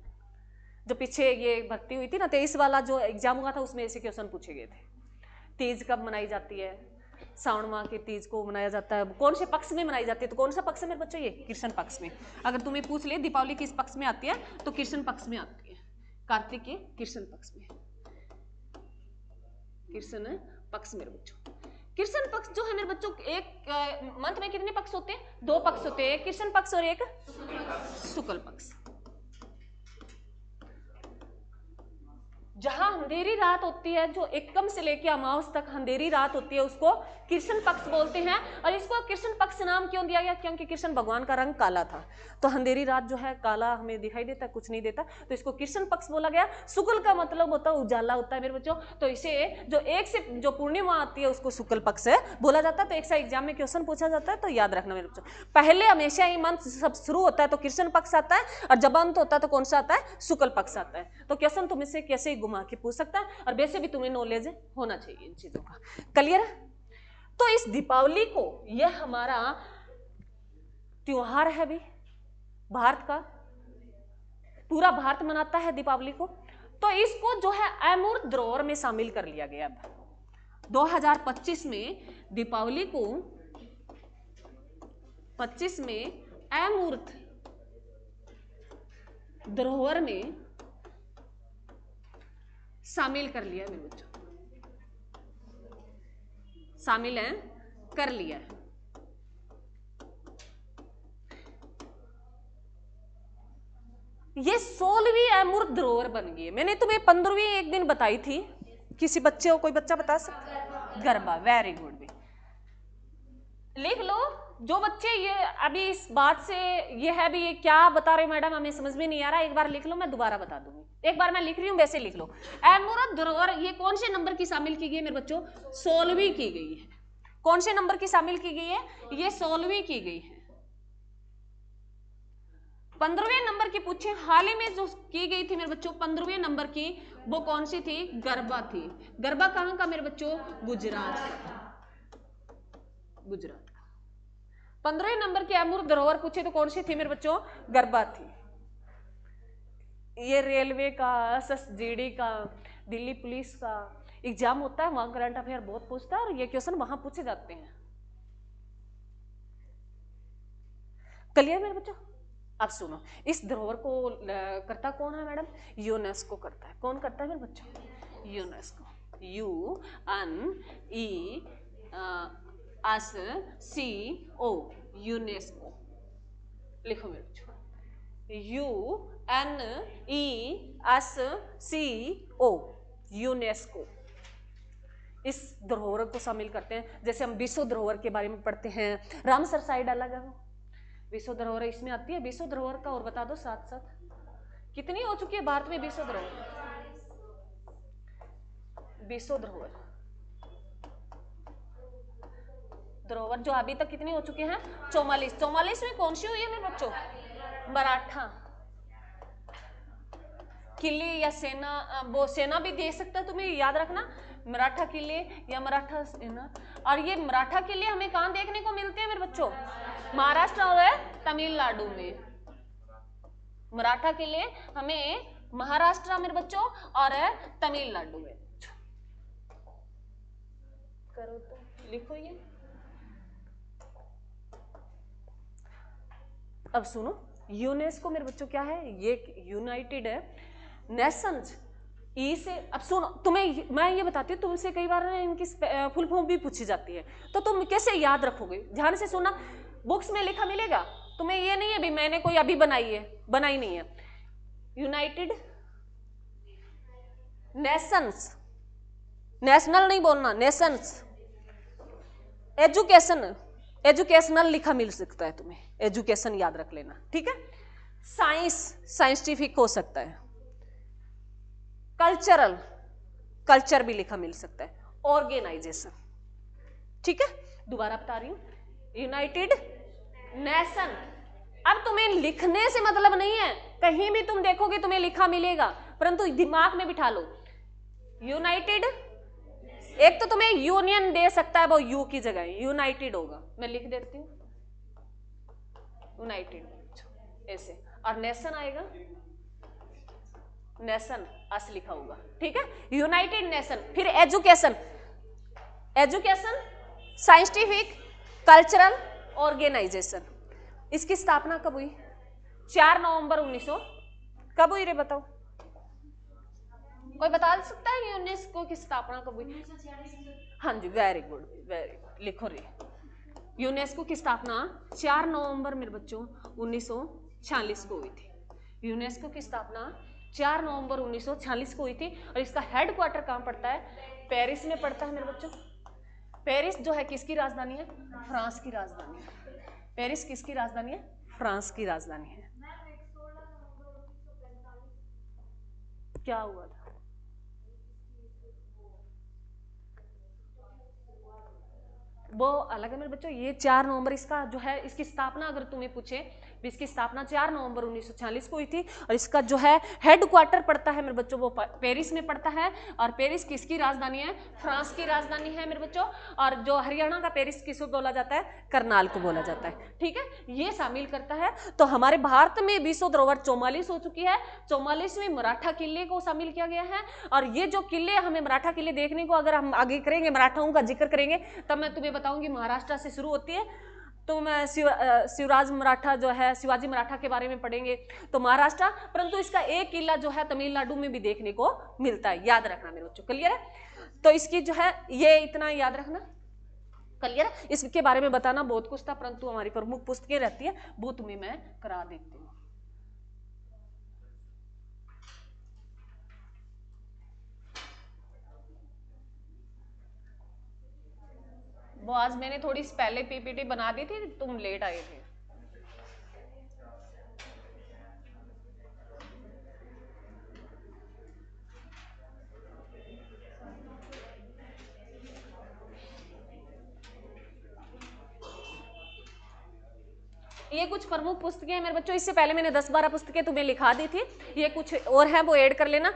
जो पीछे ये भर्ती हुई थी ना 23 वाला जो एग्जाम हुआ था, उसमें ऐसे क्वेश्चन पूछे गए थे। तीज कब मनाई जाती है? श्रावण माह के तीज को मनाया जाता है। कौन से पक्ष में मनाई जाती है? तो कौन सा पक्ष है मेरे बच्चों? ये कृष्ण पक्ष में। अगर तुम्हें पूछ ले दीपावली किस पक्ष में आती है, तो कृष्ण पक्ष में आती है, कार्तिक के कृष्ण पक्ष में, कृष्ण पक्ष मेरे बच्चों। कृष्ण पक्ष जो है मेरे बच्चों, एक मंथ में कितने पक्ष होते हैं? 2 पक्ष होते हैं, एक कृष्ण पक्ष और एक शुक्ल पक्ष। जहां अंधेरी रात होती है, जो एकम से लेकर अमावस तक अंधेरी रात होती है, उसको कृष्ण पक्ष बोलते हैं। और इसको कृष्ण पक्ष नाम क्यों दिया गया? क्योंकि कृष्ण भगवान का रंग काला था, तो अंधेरी रात जो है काला हमें दिखाई देता, कुछ नहीं देता, तो इसको कृष्ण पक्ष बोला गया। शुक्ल का मतलब होता है उजाला होता है मेरे बच्चों, तो इसे जो एक से जो पूर्णिमा आती है उसको शुक्ल पक्ष बोला जाता है। तो एक सा एग्जाम में क्वेश्चन पूछा जाता है, तो याद रखना मेरे बच्चों। पहले हमेशा ही मंथ सब शुरू होता है तो कृष्ण पक्ष आता है, और जब अंत होता है तो कौन सा आता है? शुक्ल पक्ष आता है। तो क्वेश्चन तुम इससे कैसे ही घुमा के पूछ सकता है, और वैसे भी तुम्हें नॉलेज होना चाहिए इन चीजों का। क्लियर है? तो इस दीपावली को, यह हमारा त्योहार है भी, भारत का पूरा भारत मनाता है दीपावली को। तो इसको जो है अमूर्त धरोहर में शामिल कर लिया गया। 2025 में दीपावली को 25 में अमूर्त धरोहर में शामिल कर लिया मेरे बच्चों, शामिल है, कर लिया है। ये 16वीं अमूर्त धरोहर बन गई है। मैंने तुम्हें 15वीं एक दिन बताई थी, किसी बच्चे को, कोई बच्चा बता सकता? गरबा, वेरी गुड भी लिख लो। जो बच्चे ये अभी इस बात से ये है भी, ये क्या बता रहे हो मैडम, हमें समझ में नहीं आ रहा, एक बार लिख लो, मैं दोबारा बता दूंगी। एक बार मैं लिख रही हूं, वैसे लिख लो। अमूर्त धरोहर ये कौन से नंबर की शामिल की गई है मेरे बच्चों? 16वीं की गई है। कौन से नंबर की शामिल की गई है? ये 16वीं की गई है। 15वें नंबर की पूछे, हाल ही में जो की गई थी मेरे बच्चों 15वें नंबर की, वो कौन सी थी? गरबा थी। गरबा कहां का मेरे बच्चों? गुजरात, गुजरात। 15वें नंबर की अमूर्त धरोहर पूछे तो कौन सी थी मेरे बच्चों? गरबा थी। ये रेलवे का, SSGD का, दिल्ली पुलिस का एग्जाम होता है, वहां करंट अफेयर बहुत पूछता है, और ये क्वेश्चन वहां पूछे जाते हैं। क्लियर मेरे बच्चों? अब सुनो, इस धरोहर को करता कौन है मैडम? यूनेस्को करता है। कौन करता है मेरे बच्चों? UNESCO, UNESCO, UNESCO. लिखो मेरे बच्चों, UNESCO, यूनेस्को इस धरोहर को शामिल करते हैं। जैसे हम विश्व धरोहर के बारे में पढ़ते हैं, रामसर साइड अलग है, विश्व धरोहर इसमें आती है। विश्व धरोहर का और बता दो साथ साथ, कितनी हो चुकी है भारत में विश्व धरोहर? विश्व धरोहर धरोहर जो अभी तक कितनी हो चुके हैं? 44। 44 में कौन सी हुई है मेरे बच्चों? मराठा किले या सेना, वो सेना भी दे सकता है, तुम्हें याद रखना, मराठा किले या मराठा सेना। और ये मराठा किले हमें कहां देखने को मिलते हैं मेरे बच्चों? महाराष्ट्र और तमिलनाडु में। मराठा किले हमें महाराष्ट्र मेरे बच्चों और तमिलनाडु में। करो तो लिखो ये। अब सुनो, यूनेस्को मेरे बच्चों क्या है? ये यूनाइटेड नेशंस ई से। अब सुनो, तुम्हें मैं ये बताती हूँ, तुमसे कई बार इनकी फुल फॉर्म भी पूछी जाती है, तो तुम कैसे याद रखोगे? ध्यान से सुनना, बुक्स में लिखा मिलेगा तुम्हें, ये नहीं है भी मैंने कोई अभी बनाई है, बनाई नहीं है। यूनाइटेड नेशंस, नेशनल नहीं बोलना, नेशंस। एजुकेशन, एजुकेशनल लिखा मिल सकता है तुम्हें, एजुकेशन याद रख लेना, ठीक है। साइंस, साइंटिफिक हो सकता है। कल्चरल, कल्चर भी लिखा मिल सकता है। ऑर्गेनाइजेशन, ठीक है। दोबारा बता रही हूं, यूनाइटेड नेशन। अब तुम्हें लिखने से मतलब नहीं है, कहीं भी तुम देखोगे तुम्हें लिखा मिलेगा, परंतु दिमाग में बिठा लो। यूनाइटेड, एक तो तुम्हें यूनियन दे सकता है, वो यू की जगह यूनाइटेड होगा, मैं लिख देती हूं यूनाइटेड ऐसे, और नेशन आएगा, नेशन अस लिखा होगा, ठीक है, यूनाइटेड नेशन। फिर education, education scientific cultural organisation, इसकी स्थापना कब हुई? 4 नवंबर 1900 कब हुई रे बताओ, कोई बता सकता है यूनेस्को की स्थापना कब हुई? हाँ जी, वेरी गुड, वेरी गुड, लिखो रे। यूनेस्को की स्थापना 4 नवंबर मेरे बच्चों 1946 को हुई थी। यूनेस्को की स्थापना 4 नवंबर 1946 को हुई थी, और इसका हेडक्वार्टर कहाँ पड़ता है? पेरिस में पड़ता है मेरे बच्चों। पेरिस जो है किसकी राजधानी है? फ्रांस की राजधानी है। पेरिस किसकी राजधानी है? फ्रांस की राजधानी है। क्या हुआ था? वो अलग है मेरे बच्चों, ये 4 नवंबर इसका जो है, इसकी स्थापना अगर तुम्हें पूछे, इसकी स्थापना 4 नवंबर 1946 को हुई थी, और इसका जो है हेडक्वार्टर पड़ता है मेरे बच्चों वो पेरिस में पड़ता है। और पेरिस किसकी राजधानी है? फ्रांस की राजधानी है मेरे बच्चों। और जो हरियाणा का पेरिस किसको बोला जाता है? करनाल को बोला जाता है, ठीक है, ये शामिल करता है। तो हमारे भारत में विश्व धरोहर 44 हो चुकी है, 44वें मराठा किले को शामिल किया गया है। और ये जो किले, हमें मराठा किले देखने को, अगर हम आगे करेंगे, मराठाओं का जिक्र करेंगे, तब मैं तुम्हें बताऊंगी महाराष्ट्र से शुरू होती है, तो मैं शिवराज मराठा जो है, शिवाजी मराठा के बारे में पढ़ेंगे तो महाराष्ट्र, परंतु इसका एक किला जो है तमिलनाडु में भी देखने को मिलता है, याद रखना मेरे बच्चों, क्लियर है? तो इसकी जो है ये इतना याद रखना, क्लियर है? इसके बारे में बताना बहुत कुछ था, परंतु हमारी प्रमुख पुस्तकें रहती है, वो तुम्हें मैं करा देती हूँ। वो आज मैंने थोड़ी पहले पीपीटी बना दी थी, तुम लेट आए थे। ये कुछ प्रमुख पुस्तकें हैं मेरे बच्चों, इससे पहले मैंने 10-12 पुस्तकें तुम्हें लिखा दी थी, ये कुछ और है वो ऐड कर लेना।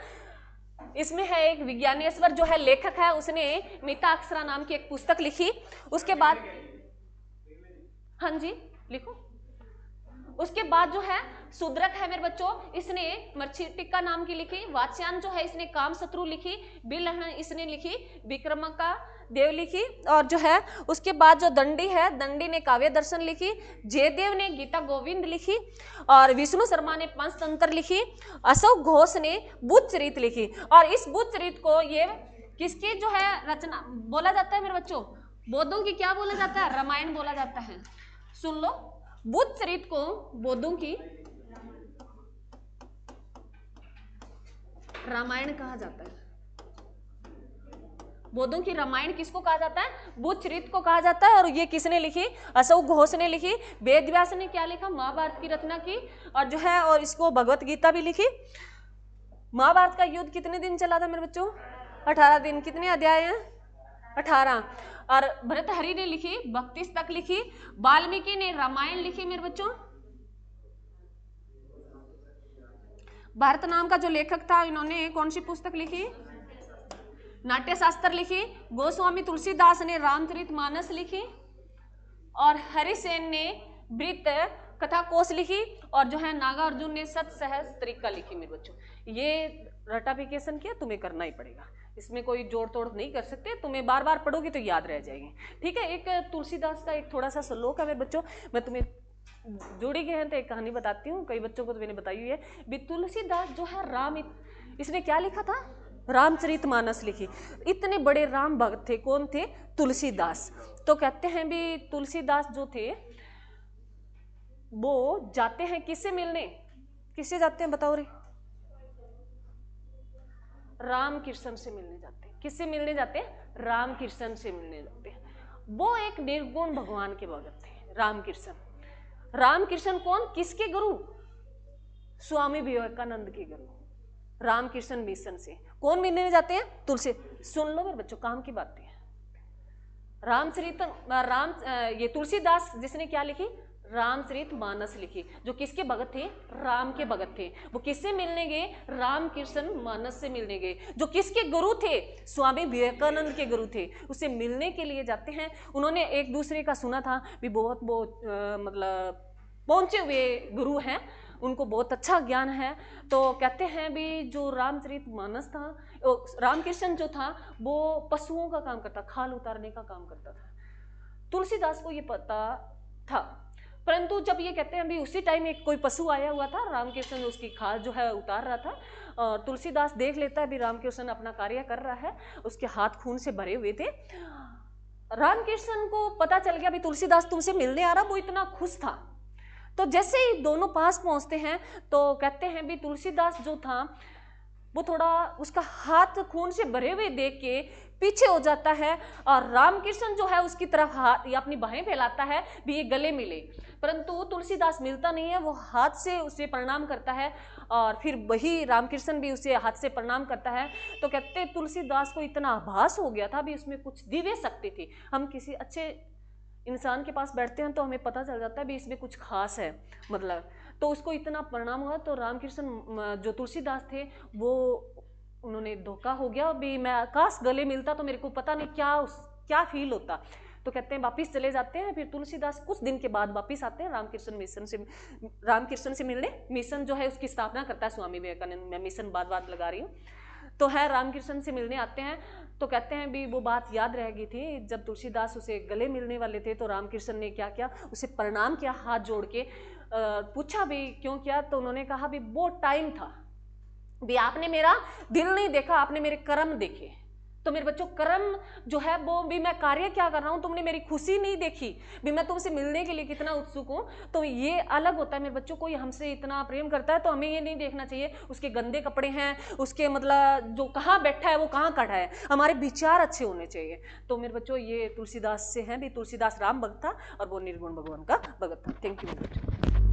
इसमें है एक विज्ञानेश्वर जो है लेखक है, उसने मिता अक्षरा नाम की एक पुस्तक लिखी। उसके बाद, हाँ जी लिखो। उसके बाद जो है शूद्रक है मेरे बच्चों, इसने मर्छिटिका नाम की लिखी। वात्स्यायन जो है इसने काम शत्रु लिखी। बिल इसने लिखी विक्रमका देव लिखी। और जो है उसके बाद जो दंडी है, दंडी ने काव्य दर्शन लिखी। जयदेव ने गीता गोविंद लिखी। और विष्णु शर्मा ने पंचतंत्र लिखी। अशोक घोष ने बुद्ध चरित लिखी। और इस बुद्ध चरित को ये किसकी जो है रचना बोला जाता है मेरे बच्चों? बौद्धों की क्या बोला जाता है? रामायण बोला जाता है। सुन लो, बुद्ध चरित को बौद्धों की रामायण कहा जाता है। बौद्धों की रामायण किसको कहा जाता है? बुद्ध चरित को कहा जाता है। और ये किसने लिखी? अशोक घोष ने लिखी। वेद व्यास ने क्या लिखा? महाभारत की रचना की। और जो है और इसको भगवत गीता भी लिखी। महाभारत का युद्ध कितने दिन चला था मेरे बच्चों? 18 दिन। कितने अध्याय हैं? 18। और भर्तृहरि ने लिखी भक्ति तक लिखी। वाल्मीकि ने रामायण लिखी मेरे बच्चों। भारत नाम का जो लेखक था, इन्होंने कौन सी पुस्तक लिखी? नाट्य शास्त्र लिखी। गोस्वामी तुलसीदास ने रामचरितमानस लिखी। और हरिसेन ने वृत्त कथा कोश लिखी। और जो है नागार्जुन ने सतसहस्त्रिका लिखी मेरे बच्चों। ये रटाफिकेशन किया, तुम्हें करना ही पड़ेगा, इसमें कोई जोड़ तोड़ नहीं कर सकते, तुम्हें बार बार पढ़ोगे तो याद रह जाएगी, ठीक है। एक तुलसीदास का एक थोड़ा सा श्लोक है मेरे बच्चों, मैं तुम्हें जोड़ी गए हैं तो एक कहानी बताती हूँ, कई बच्चों को तो मैंने बताई हुई है भी। तुलसीदास जो है राम, इसने क्या लिखा था? रामचरितमानस लिखी। इतने बड़े राम भक्त थे। कौन थे? तुलसीदास। तो कहते हैं भी तुलसीदास जो थे वो जाते हैं किससे मिलने? किससे जाते हैं बताओ रे? राम कृष्ण से मिलने जाते हैं। किससे मिलने जाते हैं? राम कृष्ण से मिलने जाते हैं। वो एक निर्गुण भगवान के भगत थे राम कृष्ण। राम कृष्ण कौन? किसके गुरु? स्वामी विवेकानंद के गुरु। रामकृष्ण मिशन से कौन मिलने जाते हैं? तुलसी। सुन लो मेरे बच्चों, काम की बातें हैं। ये तुलसीदास जिसने क्या लिखी? रामचरितमानस लिखी। जो किसके भगत थे? राम के भगत थे। वो किससे मिलने गए? रामकृष्ण मानस से मिलने गए। जो किसके गुरु थे? स्वामी विवेकानंद के गुरु थे। उससे मिलने के लिए जाते हैं। उन्होंने एक दूसरे का सुना था भी बहुत मतलब पहुंचे हुए गुरु हैं, उनको बहुत अच्छा ज्ञान है। तो कहते हैं भी जो रामचरितमानस था, रामकृष्ण जो था वो पशुओं का काम करता, खाल उतारने का काम करता था। तुलसीदास को ये पता था, परंतु जब ये कहते हैं भी उसी टाइम एक कोई पशु आया हुआ था, रामकृष्ण उसकी खाल जो है उतार रहा था, और तुलसीदास देख लेता है भी रामकृष्ण अपना कार्य कर रहा है, उसके हाथ खून से भरे हुए थे। रामकृष्ण को पता चल गया भी तुलसीदास तुमसे मिलने आ रहा, वो इतना खुश था। तो जैसे ही दोनों पास पहुंचते हैं तो कहते हैं भी तुलसीदास जो था वो थोड़ा उसका हाथ खून से भरे हुए देख के पीछे हो जाता है, और रामकृष्ण जो है उसकी तरफ हाथ या अपनी बाहें फैलाता है भी ये गले मिले, परंतु तुलसीदास मिलता नहीं है, वो हाथ से उसे प्रणाम करता है, और फिर वही रामकृष्ण भी उसे हाथ से प्रणाम करता है। तो कहते तुलसीदास को इतना आभास हो गया था भी उसमें कुछ दिव्य शक्ति थी। हम किसी अच्छे इंसान के पास बैठते हैं तो हमें पता चल जाता है भी इसमें कुछ खास है, मतलब तो उसको इतना परिणाम हुआ। तो रामकृष्ण जो तुलसीदास थे वो उन्होंने धोखा हो गया भी, मैं काश गले मिलता तो मेरे को पता नहीं क्या फील होता। तो कहते हैं वापिस चले जाते हैं। फिर तुलसीदास कुछ दिन के बाद वापिस आते हैं रामकृष्ण से मिलने। मिशन जो है उसकी स्थापना करता है स्वामी विवेकानंद, मैं मिशन बात लगा रही हूँ। तो है रामकृष्ण से मिलने आते हैं। तो कहते हैं भी वो बात याद रह गई थी, जब तुलसीदास उसे गले मिलने वाले थे तो रामकृष्ण ने क्या किया, उसे प्रणाम किया हाथ जोड़ के। पूछा भी क्यों किया, तो उन्होंने कहा भी वो टाइम था भी आपने मेरा दिल नहीं देखा, आपने मेरे कर्म देखे। तो मेरे बच्चों कर्म जो है वो भी, मैं कार्य क्या कर रहा हूं, तुमने मेरी खुशी नहीं देखी भी, मैं तुमसे मिलने के लिए कितना उत्सुक हूं। तो ये अलग होता है मेरे बच्चों, कोई हमसे इतना प्रेम करता है तो हमें ये नहीं देखना चाहिए उसके गंदे कपड़े हैं, उसके मतलब जो कहाँ बैठा है वो कहाँ खड़ा है, हमारे विचार अच्छे होने चाहिए। तो मेरे बच्चों ये तुलसीदास से हैं भी, तुलसीदास राम भक्त था और वो निर्गुण भगवान का भगत था। थैंक यू मेरे बच्चों।